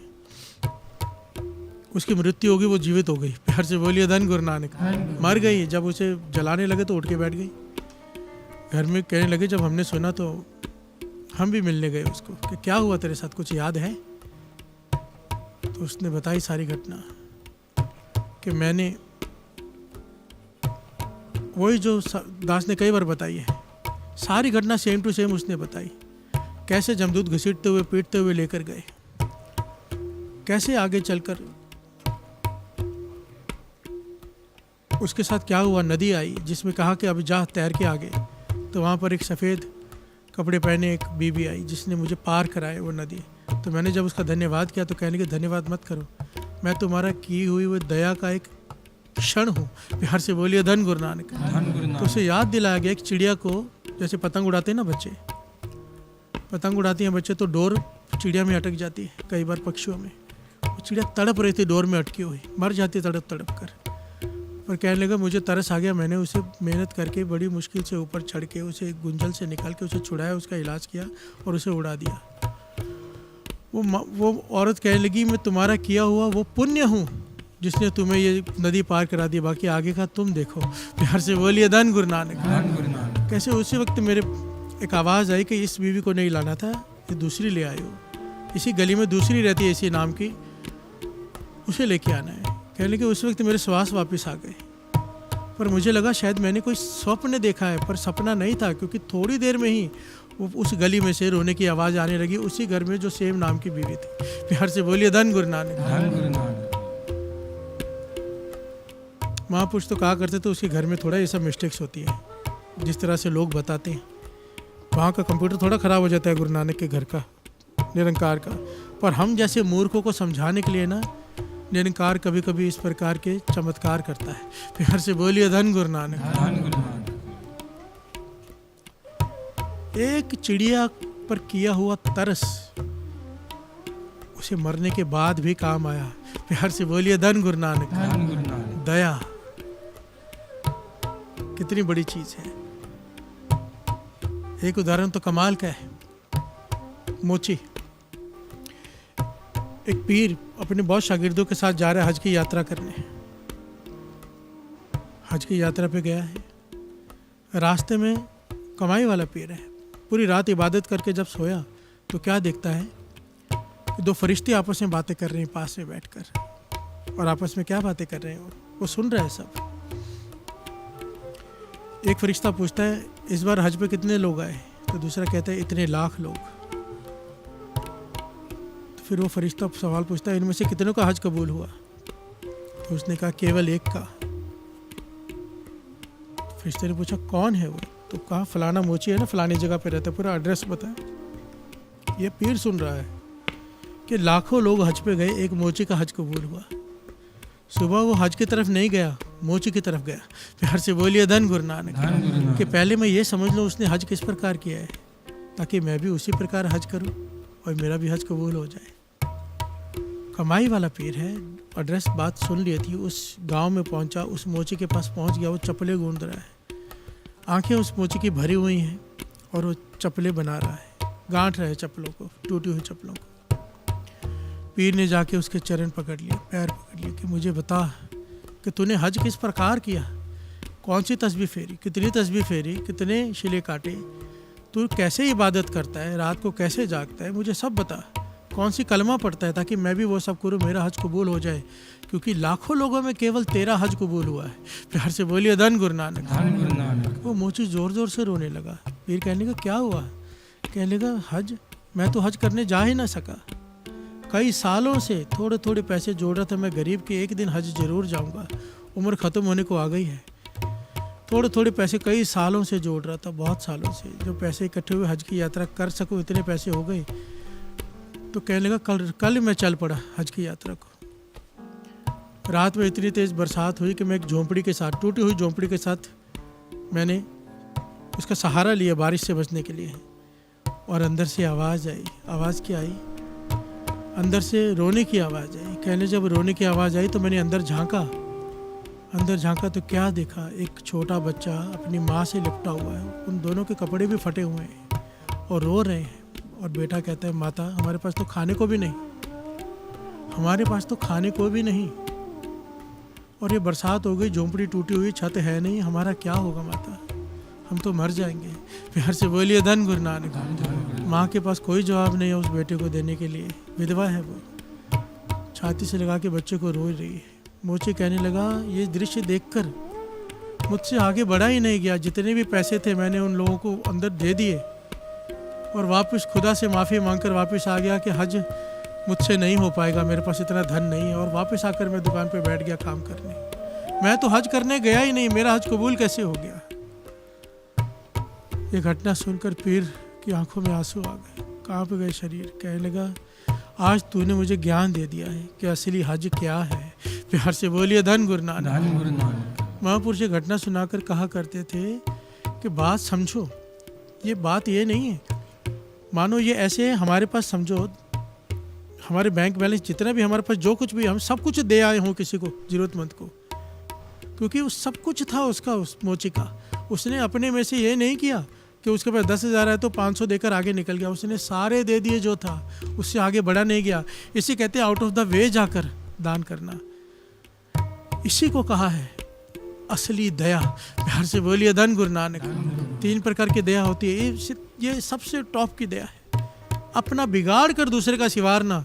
उसकी मृत्यु होगी, वो जीवित हो गई। प्यार से बोलिए धन गुरु नानक। मर गई। जब उसे जलाने लगे तो उठ के बैठ गई। घर में कहने लगे, जब हमने सुना तो हम भी मिलने गए उसको कि क्या हुआ तेरे साथ, कुछ याद है? तो उसने बताई सारी घटना कि मैंने वही जो दास ने कई बार बताई है, सारी घटना सेम टू सेम उसने बताई। कैसे जमदूत घसीटते हुए पीटते हुए लेकर गए, कैसे आगे चलकर उसके साथ क्या हुआ। नदी आई जिसमें कहा कि अब जा तैर के आगे, तो वहाँ पर एक सफ़ेद कपड़े पहने एक बीबी आई जिसने मुझे पार कराए वो नदी। तो मैंने जब उसका धन्यवाद किया तो कहने के धन्यवाद मत करो, मैं तुम्हारा की हुई वो दया का एक क्षण हूँ। प्यार से बोलिए धन गुरु नानक। तो उसे याद दिलाया गया एक चिड़िया को, जैसे पतंग उड़ाते हैं ना बच्चे, पतंग उड़ाती हैं बच्चे तो डोर चिड़िया में अटक जाती है। कई बार पक्षियों में वो चिड़िया तड़प रही थी, डोर में अटकी हुई, मर जाती तड़प तड़प कर। पर कहने लगा मुझे तरस आ गया, मैंने उसे मेहनत करके बड़ी मुश्किल से ऊपर चढ़ के उसे गुंजल से निकाल के उसे छुड़ाया, उसका इलाज किया और उसे उड़ा दिया। वो औरत कहने लगी मैं तुम्हारा किया हुआ वो पुण्य हूँ जिसने तुम्हें ये नदी पार करा दी, बाकी आगे का तुम देखो। प्यार से बोलिए धन गुरु नानक। कैसे उसी वक्त मेरे एक आवाज़ आई कि इस बीवी को नहीं लाना था, ये दूसरी ले आए हो। इसी गली में दूसरी रहती है इसी नाम की, उसे लेके आना है। कहने लगे उस वक्त मेरे श्वास वापस आ गए, पर मुझे लगा शायद मैंने कोई स्वप्न देखा है, पर सपना नहीं था, क्योंकि थोड़ी देर में ही वो उस गली में से रोने की आवाज़ आने लगी, उसी घर में जो सेम नाम की बीवी थी। प्यार से बोलिए धन गुरु नानक। महापुरुष तो कहा करते थे उसके घर में थोड़ा ये सब मिस्टेक्स होती है, जिस तरह से लोग बताते हैं। वहाँ का कंप्यूटर थोड़ा ख़राब हो जाता है गुरु नानक के घर का, निरंकार का। पर हम जैसे मूर्खों को समझाने के लिए ना, निरंकार कभी कभी इस प्रकार के चमत्कार करता है। प्यार से बोलिए धन गुरु नानक। एक चिड़िया पर किया हुआ तरस उसे मरने के बाद भी काम आया। प्यार से बोलिए धन गुरु नानक। दया कितनी बड़ी चीज है। एक उदाहरण तो कमाल का है। मोची, एक पीर अपने बहुत शागिर्दों के साथ जा रहा है हज की यात्रा करने। हज की यात्रा पे गया है, रास्ते में कमाई वाला पीर है। पूरी रात इबादत करके जब सोया तो क्या देखता है कि दो फरिश्ते आपस में बातें कर रहे हैं पास में बैठकर। और आपस में क्या बातें कर रहे हैं वो सुन रहा है सब। एक फरिश्ता पूछता है इस बार हज पे कितने लोग आए, तो दूसरा कहता है इतने लाख लोग। तो फिर वो फरिश्ता सवाल पूछता है इनमें से कितनों का हज कबूल हुआ, तो उसने कहा केवल एक का। फरिश्ते ने पूछा कौन है वो, तो कहा फलाना मोची है ना, फलानी जगह पे रहता है, पूरा एड्रेस बताया। ये पीर सुन रहा है कि लाखों लोग हज पे गए, एक मोची का हज कबूल हुआ। सुबह वो हज की तरफ नहीं गया, मोची की तरफ गया। प्यार से बोलिए धन गुरु नानक। कि पहले मैं ये समझ लूँ उसने हज किस प्रकार किया है, ताकि मैं भी उसी प्रकार हज करूं और मेरा भी हज कबूल हो जाए। कमाई वाला पीर है। एड्रेस बात सुन ली थी, उस गांव में पहुंचा, उस मोची के पास पहुंच गया। वो चप्पलें गूंद रहा है, आंखें उस मोची की भरी हुई हैं और वो चप्पलें बना रहा है, गांठ रहा है चप्पलों को, टूटी हुई चप्पलों को। पीर ने जाके उसके चरण पकड़ लिए, पैर पकड़ लिए कि मुझे बता कि तूने हज किस प्रकार किया, कौन सी तस्बीह फेरी, कितनी तस्बीह फेरी, कितने शिले काटे, तू कैसे इबादत करता है, रात को कैसे जागता है, मुझे सब बता, कौन सी कलमा पढ़ता है, ताकि मैं भी वो सब करूँ, मेरा हज कबूल हो जाए, क्योंकि लाखों लोगों में केवल तेरा हज कबूल हुआ है। प्यार से बोलिए धन गुरु नानक। वो मोची ज़ोर ज़ोर से रोने लगा। पीर कहने लगा क्या हुआ? कहने लगा हज, मैं तो हज करने जा ही ना सका, कई सालों से थोड़े थोड़े पैसे जोड़ रहा था, मैं गरीब के एक दिन हज जरूर जाऊंगा, उम्र ख़त्म होने को आ गई है, थोड़े थोड़े पैसे कई सालों से जोड़ रहा था, बहुत सालों से, जो पैसे इकट्ठे हुए हज की यात्रा कर सकूं इतने पैसे हो गए। तो कहने लगा कल मैं चल पड़ा हज की यात्रा को। रात में इतनी तेज़ बरसात हुई कि मैं एक झोंपड़ी के साथ, टूटी हुई झोंपड़ी के साथ मैंने उसका सहारा लिया बारिश से बचने के लिए। और अंदर से आवाज़ आई। आवाज़ क्या आई? अंदर से रोने की आवाज़ आई। कहने जब रोने की आवाज़ आई तो मैंने अंदर झांका तो क्या देखा, एक छोटा बच्चा अपनी माँ से लिपटा हुआ है, उन दोनों के कपड़े भी फटे हुए हैं और रो रहे हैं। और बेटा कहता है माता हमारे पास तो खाने को भी नहीं, हमारे पास तो खाने को भी नहीं, और ये बरसात हो गई, झोंपड़ी टूटी हुई, छत है नहीं, हमारा क्या होगा माता, हम तो मर जाएंगे। प्यार से बोलिए धन गुरु नानक। माँ के पास कोई जवाब नहीं है उस बेटे को देने के लिए, विधवा है वो, छाती से लगा के बच्चे को रो रही है। मोची कहने लगा ये दृश्य देखकर मुझसे आगे बढ़ा ही नहीं गया, जितने भी पैसे थे मैंने उन लोगों को अंदर दे दिए और वापस खुदा से माफ़ी मांगकर वापस आ गया कि हज मुझसे नहीं हो पाएगा, मेरे पास इतना धन नहीं है। और वापस आकर मैं दुकान पे बैठ गया काम करने। मैं तो हज करने गया ही नहीं, मेरा हज कबूल कैसे हो गया? ये घटना सुनकर पीर की आंखों में आंसू आ गए, कांप गए शरीर। कहने लगा आज तूने मुझे ज्ञान दे दिया है कि असली हज क्या है। प्यार से बोलिए धन गुरु नानक। महापुरुष ये घटना सुनाकर कहा करते थे कि बात समझो, ये बात ये नहीं है, मानो ये ऐसे है हमारे पास, समझो हमारे बैंक बैलेंस जितना भी हमारे पास जो कुछ भी, हम सब कुछ दे आए हों किसी को, ज़रूरतमंद को, क्योंकि उस सब कुछ था उसका, उस मोची का। उसने अपने में से ये नहीं किया कि उसके पास 10,000 है तो 500 देकर आगे निकल गया, उसने सारे दे दिए जो था, उससे आगे बढ़ा नहीं गया। इसी कहते हैं आउट ऑफ द वे जाकर दान करना, इसी को कहा है असली दया। प्यार से बोलिए धन गुरु नानक। 3 प्रकार की दया होती है, ये सबसे टॉप की दया है। अपना बिगाड़ कर दूसरे का सिवारना,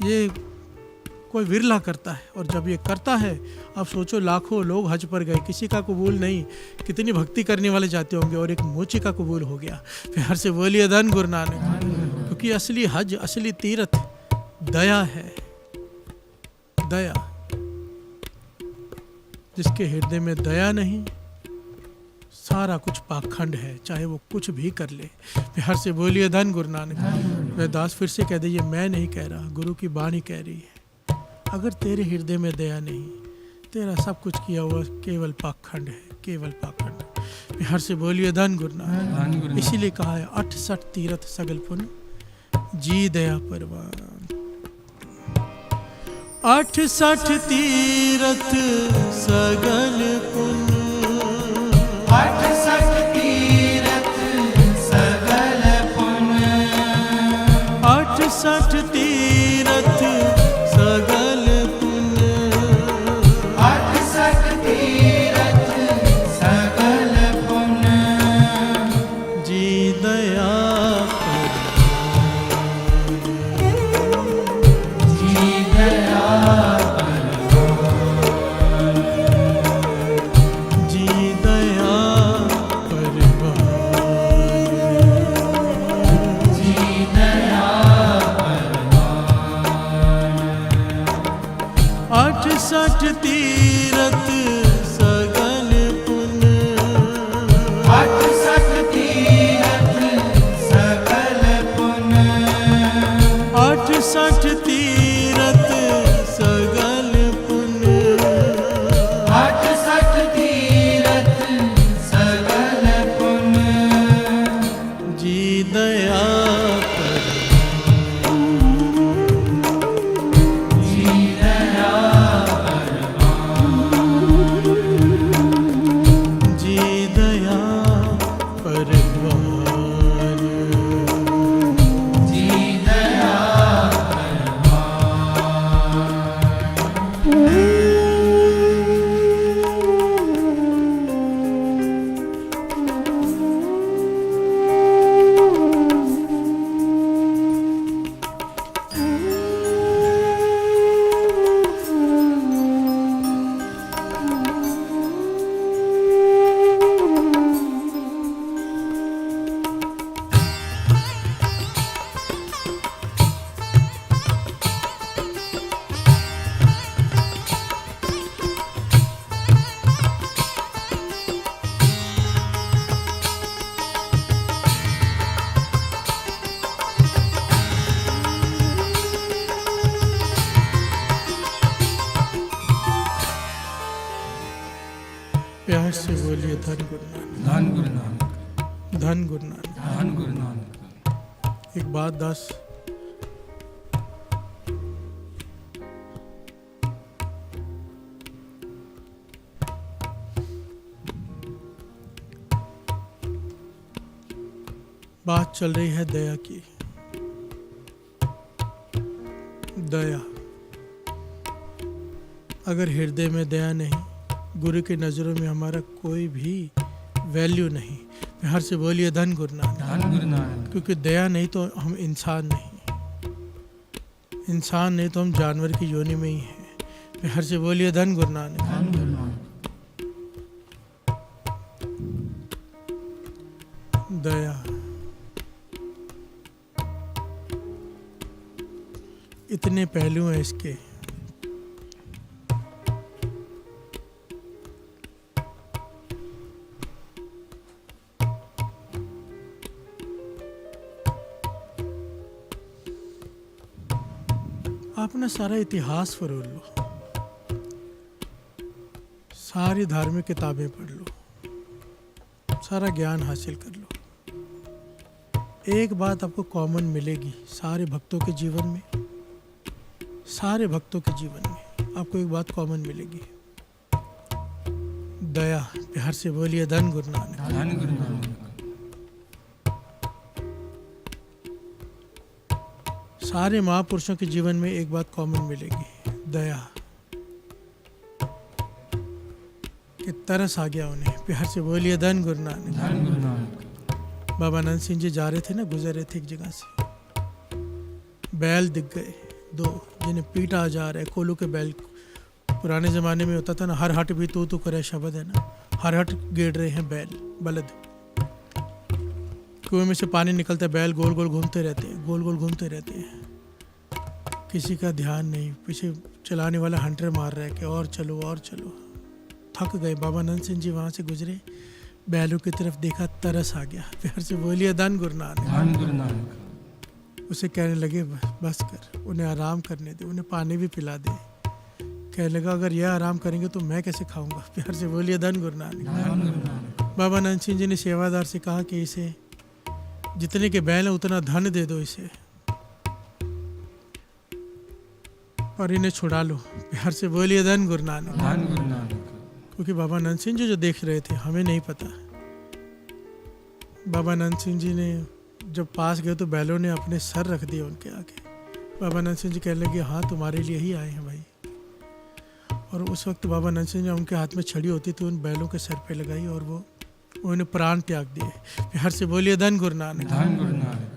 ये कोई विरला करता है, और जब ये करता है, आप सोचो लाखों लोग हज पर गए, किसी का कबूल नहीं, कितनी भक्ति करने वाले जाते होंगे, और एक मोची का कबूल हो गया। प्यार से बोलिए धन गुरु नानक। क्योंकि असली हज, असली तीर्थ दया है। दया, जिसके हृदय में दया नहीं, सारा कुछ पाखंड है, चाहे वो कुछ भी कर ले। प्यार से बोलिए धन गुरु नानक। रैदास फिर से कह दे, ये मैं नहीं कह रहा, गुरु की बाणी कह रही है। अगर तेरे हृदय में दया नहीं, तेरा सब कुछ किया हुआ केवल पाखंड है, केवल पाखंड। प्यार से बोलिए धन गुरु नानक। इसीलिए कहा है 68 तीर्थ सगल पुन, जी दया परवान। 68 तीर्थ सगल पुन, 68 तीर्थ सगल पुन, 68 तीर्थ सगल पुन, 68 तीर्थ सगल पुन, जी दया जी दया सठ तीरथ सगल पुन, 68 तीर्थ सगल पुन, 68 तीरथ सगल पुन, 68 तीर्थ सगल पुन, जी दया फिर से बोलिए धन गुरु नानक, धन गुरु नानक, धन गुरु नानक। धन गुरु नानक। एक बात 10 बात चल रही है दया की। दया, अगर हृदय में दया नहीं, गुरु की नज़रों में हमारा कोई भी वैल्यू नहीं। प्यार से बोलिए धन गुरु नानक, धन गुरु नानक। क्योंकि दया नहीं तो हम इंसान नहीं, इंसान नहीं तो हम जानवर की योनि में ही हैं। प्यार से बोलिए धन गुरु नानक, धन गुरु नानक। दया, इतने पहलू हैं इसके। आप ना सारा इतिहास फरोल लो, सारी धार्मिक किताबें पढ़ लो, सारा ज्ञान हासिल कर लो। एक बात आपको कॉमन मिलेगी सारे भक्तों के जीवन में, सारे भक्तों के जीवन में आपको एक बात कॉमन मिलेगी, दया। प्यार से बोलिए धन गुरु नानक, धन गुरु नानक। सारे महापुरुषों के जीवन में एक बात कॉमन मिलेगी, दया। कि तरस आ गया उन्हें। प्यार से बोलिए धन गुरु नानक, धन गुरु नानक। बाबा नंद सिंह जी जा रहे थे ना, गुजर रहे थे एक जगह से, बैल दिख गए दो, जिन्हें पीटा जा रहा है। कोलू के बैल, पुराने ज़माने में होता था ना, हर हट भी तू करे शब्द है ना, हर हट गेड़ रहे हैं बैल, बलद। कुएं में से पानी निकलता है, बैल गोल गोल घूमते रहते हैं, गोल गोल घूमते रहते हैं, किसी का ध्यान नहीं। पीछे चलाने वाला हंटर मार रहा है कि और चलो और चलो। थक गए। बाबा नंद सिंह जी वहाँ से गुजरे, बैलों की तरफ देखा, तरस आ गया। प्यार से बोलिए धन गुरु नानक, धन गुरु नानक। उसे कहने लगे बस कर, उन्हें आराम करने दे, उन्हें पानी भी पिला दे। कहने लगा अगर यह आराम करेंगे तो मैं कैसे खाऊंगा। प्यार से बोलिए धन गुरु नानक, धन गुरु नानक। बाबा नंद सिंह जी ने सेवादार से कहा कि इसे जितने के बैल है उतना धन दे दो इसे, और इन्हें छुड़ा लो। प्यार से बोलिए धन गुरु नानक, धन गुरु नानक। क्योंकि बाबा नंद सिंह जी जो देख रहे थे हमें नहीं पता। बाबा नंद सिंह जी ने जब पास गए तो बैलों ने अपने सर रख दिए उनके आगे। बाबा नंद सिंह जी कहने लगे हाँ तुम्हारे लिए ही आए हैं भाई। और उस वक्त बाबा नंद सिंह जी उनके हाथ में छड़ी होती थी, उन बैलों के सर पे लगाई और वो उन्हें प्राण त्याग दिए। प्यार से बोलिए धन गुरु नानक, धन गुरु नानक।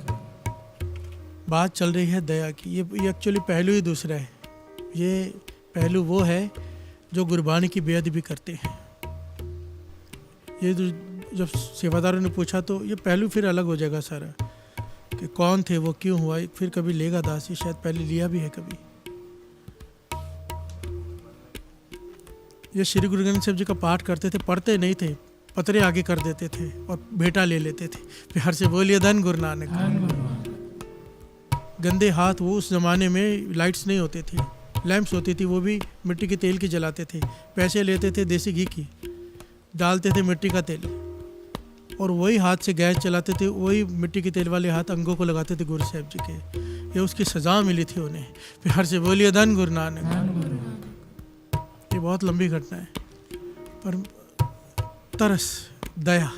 बात चल रही है दया की। ये एक्चुअली पहलू ही दूसरा है। ये पहलू वो है जो गुरबानी की बेअदबी करते हैं। ये जब सेवादारों ने पूछा तो ये पहलू फिर अलग हो जाएगा सारा, कि कौन थे वो, क्यों हुआ, फिर कभी लेगा दासी, शायद पहले लिया भी है कभी। ये श्री गुरु ग्रंथ साहिब जी का पाठ करते थे, पढ़ते नहीं थे, पतरे आगे कर देते थे और बेटा ले लेते थे। प्यार से बोलिए धन गुरु नानक, धन गुरु नानक। गंदे हाथ। वो उस ज़माने में लाइट्स नहीं होती थी, लैंप्स होती थी, वो भी मिट्टी के तेल की जलाते थे। पैसे लेते थे देसी घी की, डालते थे मिट्टी का तेल, और वही हाथ से गैस चलाते थे, वही मिट्टी के तेल वाले हाथ अंगों को लगाते थे गुरु साहिब जी के। ये उसकी सज़ा मिली थी उन्हें। प्यार से बोलिए धन गुरु नानक, धन गुरु नानक। ये बहुत लंबी घटना है, पर तरस, दया,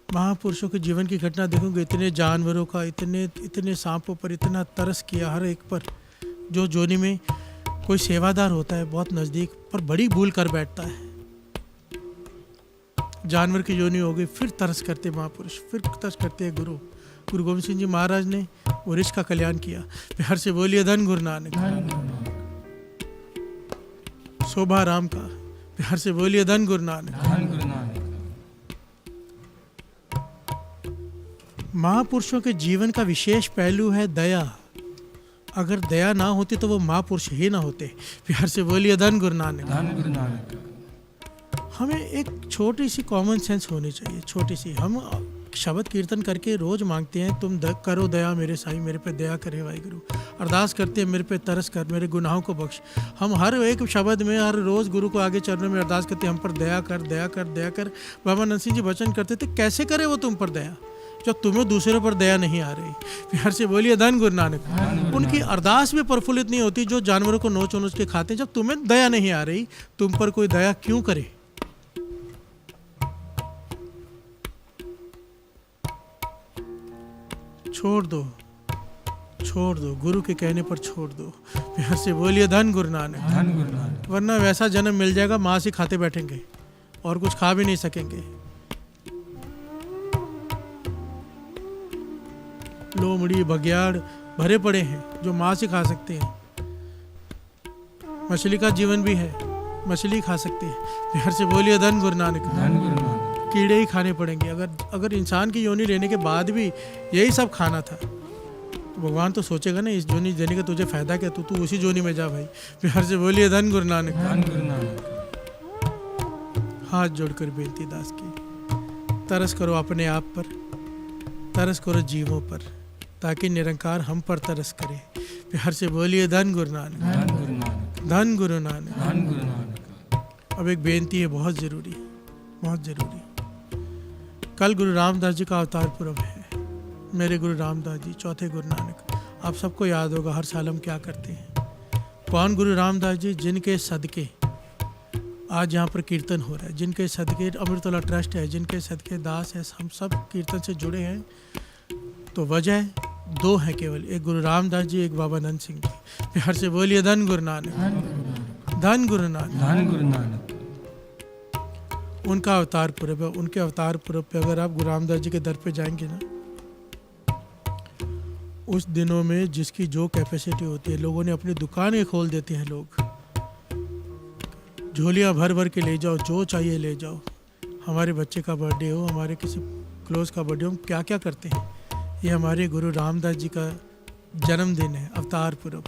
महापुरुषों के जीवन की घटना देखोगे, इतने जानवरों का, इतने सांपों पर इतना तरस किया, हर एक पर। जो जोनी में कोई सेवादार होता है बहुत नज़दीक, पर बड़ी भूल कर बैठता है। जानवर की योनि हो गई, फिर तरस करते महापुरुष, फिर तरस करते हैं गुरु गोविंद सिंह जी महाराज ने वृक्ष का कल्याण किया। प्यार से बोलिए धन गुरु नानक, धन गुरु नानक। शोभा राम का। प्यार से बोलिए धन गुरु नानक, धन गुरु नानक। महापुरुषों के जीवन का विशेष पहलू है दया। अगर दया ना होती तो वो महापुरुष ही ना होते। प्यार से बोलिए धन गुरु नानक, धन गुरु नानक। हमें एक छोटी सी कॉमन सेंस होनी चाहिए, छोटी सी। हम शब्द कीर्तन करके रोज़ मांगते हैं, तुम करो दया मेरे साईं, मेरे पे दया करे वाहिगुरु। अरदास करते हैं, मेरे पे तरस कर, मेरे गुनाहों को बख्श। हम हर एक शब्द में हर रोज़ गुरु को आगे चरणों में अरदास करते हैं, हम पर दया कर, दया कर, दया कर। बाबा नंद सिंह जी वचन करते थे, कैसे करे वो तुम पर दया जब तुम्हें दूसरों पर दया नहीं आ रही। प्यार से बोलिए धन गुरु नानक। उनकी अरदास भी प्रफुल्लित नहीं होती जो जानवरों को नोच नोच के खाते हैं। जब तुम्हें दया नहीं आ रही, तुम पर कोई दया क्यों करे। छोड़ दो, छोड़ दो, गुरु के कहने पर छोड़ दो। प्यार से बोलिए धन गुरु नानक। धन गुरु नानक। वरना वैसा जन्म मिल जाएगा, माँ से खाते बैठेंगे और कुछ खा भी नहीं सकेंगे। लोमड़ी बघियाड़ भरे पड़े हैं जो माँ से खा सकते हैं। मछली का जीवन भी है, मछली खा सकती है। प्यार से बोलिए धन गुरु नानक। धन गुरु नानक। कीड़े ही खाने पड़ेंगे। अगर इंसान की योनि लेने के बाद भी यही सब खाना था तो भगवान तो सोचेगा ना, इस जोनी देने का तुझे फायदा क्या, तू उसी जोनी में जा भाई। प्यार से बोलिए धन गुरु नानक। धन गुरु नानक। हाथ जोड़कर बेनती दास की, तरस करो अपने आप पर, तरस करो जीवों पर, ताकि निरंकार हम पर तरस करे। प्यार से बोलिए धन गुरु नानक। धन गुरु नानक। धन गुरु नानक। धन गुरु नानक। अब एक बेनती है, बहुत ज़रूरी, बहुत ज़रूरी। कल गुरु रामदास जी का अवतार पुरब है। मेरे गुरु रामदास जी, चौथे गुरु नानक। आप सबको याद होगा हर साल हम क्या करते हैं। कौन गुरु रामदास जी? जिनके सदके आज यहाँ पर कीर्तन हो रहा है, जिनके सदके अमृतोला ट्रस्ट है, जिनके सदके दास है, हम सब कीर्तन से जुड़े हैं। तो वजह दो हैं केवल, एक गुरु रामदास जी, एक बाबा नंद सिंह जी। प्यार से बोलिए धन गुरु नानक। धन गुरु नानक। धन गुरु नानक। उनका अवतार पुरब है। उनके अवतार पुरब पे अगर आप गुरु रामदास जी के दर पे जाएंगे ना, उस दिनों में जिसकी जो कैपेसिटी होती है, लोगों ने अपनी दुकानें खोल देते हैं। लोग झोलियाँ भर भर के ले जाओ, जो चाहिए ले जाओ। हमारे बच्चे का बर्थडे हो, हमारे किसी क्लोज का बर्थडे हो, हम क्या क्या करते हैं। ये हमारे गुरु रामदास जी का जन्मदिन है, अवतार पुरब।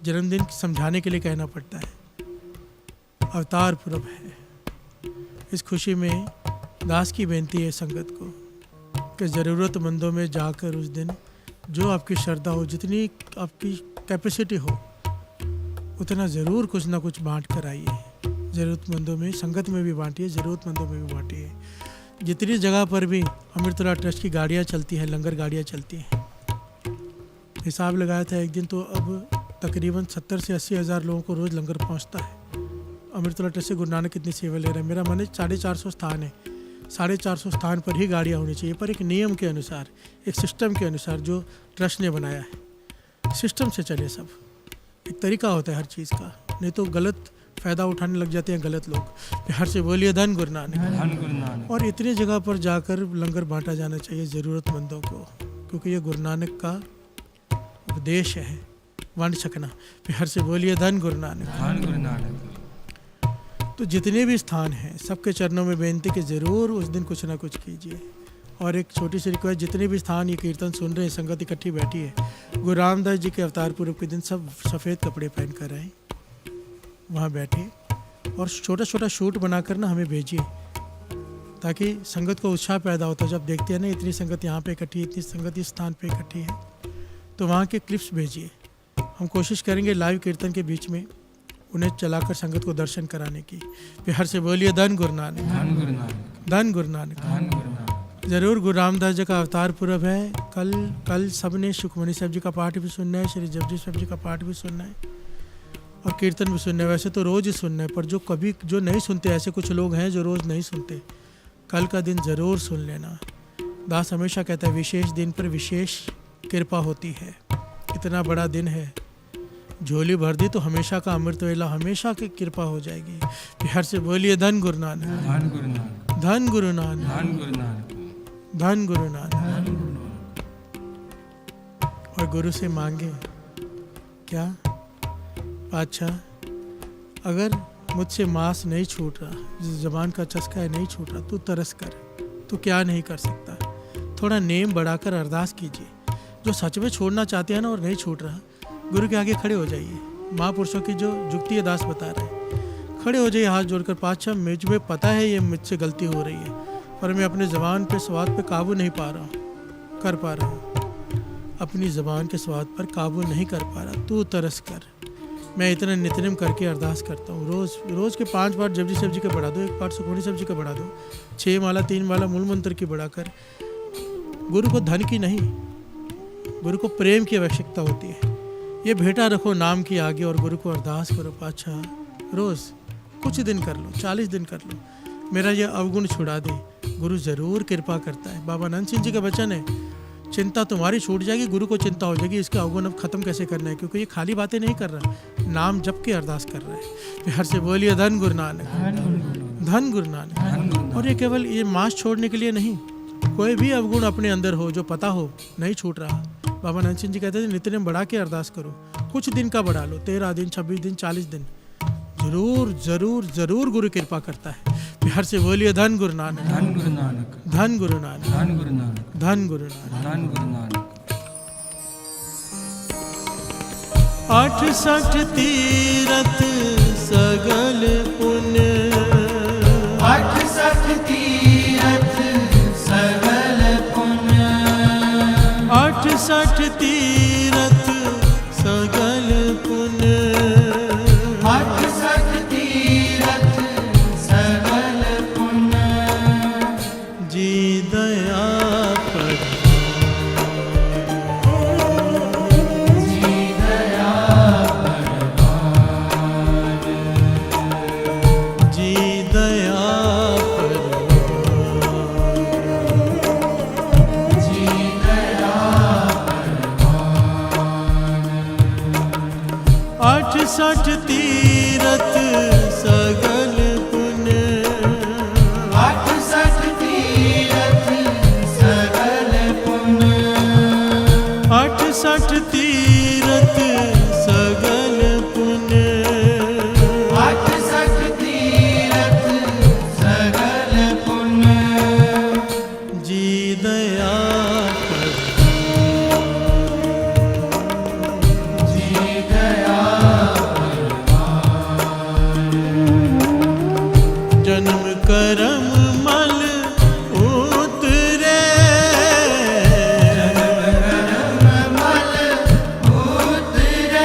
जन्मदिन समझाने के लिए कहना पड़ता है, अवतार पुरब है। इस खुशी में दास की बेनती है संगत को कि ज़रूरतमंदों में जाकर उस दिन जो आपकी श्रद्धा हो, जितनी आपकी कैपेसिटी हो, उतना ज़रूर कुछ ना कुछ बांट कर आइए। ज़रूरतमंदों में, संगत में भी बांटिए, ज़रूरतमंदों में भी बांटिए। जितनी जगह पर भी अमृतोला ट्रस्ट की गाड़ियाँ चलती हैं, लंगर गाड़ियाँ चलती हैं, हिसाब लगाया था एक दिन तो अब तकरीबन 70 से 80 हज़ार लोगों को रोज़ लंगर पहुँचता है। अमृतोला ट्रस्ट से गुरु नानक कितनी सेवा ले रहा है। मेरा मन है 450 स्थान है, 450 स्थान पर ही गाड़ियाँ होनी चाहिए, पर एक नियम के अनुसार, एक सिस्टम के अनुसार जो ट्रस्ट ने बनाया है। सिस्टम से चले सब, एक तरीका होता है हर चीज़ का, नहीं तो गलत फ़ायदा उठाने लग जाते हैं गलत लोग। प्यार से बोलिए धन गुरु नानक। धन गुरु नानक। और इतनी जगह पर जाकर लंगर बांटा जाना चाहिए ज़रूरतमंदों को, क्योंकि ये गुरु नानक का उपदेश है, वंड छकना। प्यार से बोलिए धन गुरु नानक। धन गुरु नानक। तो जितने भी स्थान हैं, सबके चरणों में बेनती कि ज़रूर उस दिन कुछ ना कुछ कीजिए। और एक छोटी सी रिक्वेस्ट, जितने भी स्थान ये कीर्तन सुन रहे हैं, संगत इकट्ठी बैठी है, गुरु रामदास जी के अवतार पुरब के दिन सब सफ़ेद कपड़े पहन कर आए, वहाँ बैठे और छोटा छोटा शूट बनाकर ना हमें भेजिए, ताकि संगत को उत्साह पैदा होता है। जब देखते हैं ना इतनी संगत यहाँ पे इकट्ठी है, इतनी संगत इस स्थान पे इकट्ठी है, तो वहाँ के क्लिप्स भेजिए। हम कोशिश करेंगे लाइव कीर्तन के बीच में उन्हें चलाकर संगत को दर्शन कराने की। प्यार से बोलिए धन गुरु नानक। धन गुरु नानक। धन गुरु नानक। धन गुरु नानक। ज़रूर गुरु रामदास जी का अवतार पुरब है। कल सबने सुखमणि साहब जी का पाठ भी सुनना है, श्री जपजी साहब जी का पाठ भी सुनना है और कीर्तन भी सुनना है। वैसे तो रोज़ ही सुनना है, पर जो नहीं सुनते, ऐसे कुछ लोग हैं जो रोज़ नहीं सुनते, कल का दिन ज़रूर सुन लेना। दास हमेशा कहता है विशेष दिन पर विशेष कृपा होती है। इतना बड़ा दिन है, झोली भर दी तो हमेशा का अमृत वेला, हमेशा की कृपा हो जाएगी। प्यार से बोलिए धन गुरु नानक। धन गुरु नानक। धन गुरु नानक। धन गुरु नानक। धन गुरु नानक। धन गुरु नानक। और गुरु से मांगे क्या? पातशाह, अगर मुझसे मांस नहीं छूट रहा, ज़बान का चस्का है नहीं छूट रहा, तू तरस कर, तू क्या नहीं कर सकता। थोड़ा नेम बढ़ाकर अरदास कीजिए। जो सच में छोड़ना चाहते हैं ना और नहीं छूट रहा, गुरु के आगे खड़े हो जाइए। महापुरुषों की जो जुक्ति है दास बता रहे हैं, खड़े हो जाइए हाथ जोड़कर, पातशाह मुझ में पता है ये मुझसे गलती हो रही है, पर मैं अपने ज़बान पे स्वाद पे काबू नहीं कर पा रहा हूँ। अपनी ज़बान के स्वाद पर काबू नहीं कर पा रहा, तू तरस कर। मैं इतना नितनेम करके अरदास करता हूँ। रोज़ के 5 बार जबजी सब्जी का बढ़ा दो, 1 बार सुखमनी सब्जी का बढ़ा दो, 6 माला 3 माला मूल मंत्र की बढ़ाकर। गुरु को धन की नहीं, गुरु को प्रेम की आवश्यकता होती है। ये भेंटा रखो नाम की आगे और गुरु को अरदास करो। पातशाह रोज़ कुछ दिन कर लो, 40 दिन कर लो, मेरा ये अवगुण छुड़ा दे। गुरु ज़रूर कृपा करता है। बाबा नंद सिंह जी का वचन है, चिंता तुम्हारी छूट जाएगी, गुरु को चिंता हो जाएगी इसके अवगुण अब खत्म कैसे करना है, क्योंकि ये खाली बातें नहीं कर रहा, नाम जप के अरदास कर रहा है। प्यार से बोलिए धन गुरु नानक, धन गुरु नानक। और ये केवल ये मांस छोड़ने के लिए नहीं, कोई भी अवगुण अपने अंदर हो जो पता हो नहीं छूट रहा, बाबा नंद सिंह जी कहते थे नित्यनेम बढ़ा के अरदास करो। कुछ दिन का बढ़ा लो, 13 दिन, 26 दिन, 40 दिन, जरूर जरूर जरूर गुरु कृपा करता है। प्यार से बोलिए धन गुरु नानक, धन गुरु नानक, धन गुरु नानक, धन गुरु नानक, धन गुरु नानक। धन गुरु नानक। 68 तीरथ सगल पुण्य, 68 तीरथ सगल पुण्य, 68 तीरथ सगल पुण्य, 68 तीरथ सगल पुण्य, जी दया पर जी दया परवान, जी दया पर जी दया परवान, 68 तीरथ सगल पुण्य, 68 तीरथ सगल पुण्य, 68 तीरथ सगल पुण्य, 68 तीरथ सगल पुण्य, जी दया पर जी दया जन्म करम मल उतरे, मल उतरे,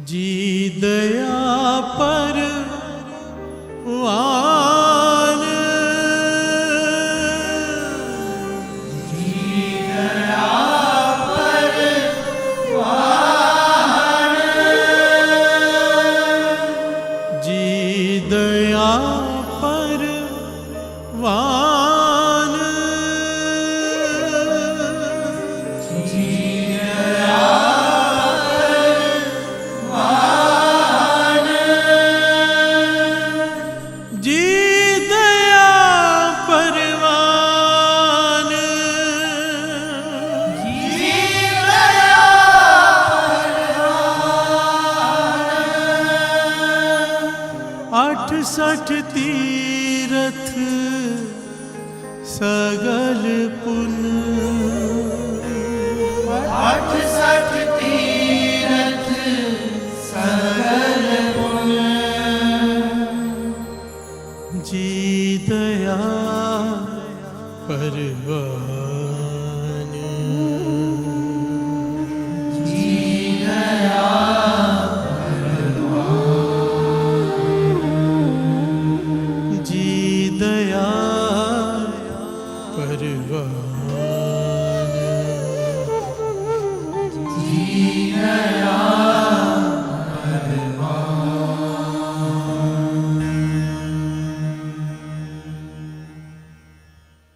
जी दया परवान, जी दया परवान, जी दया परवान, अठ सठ तीरथ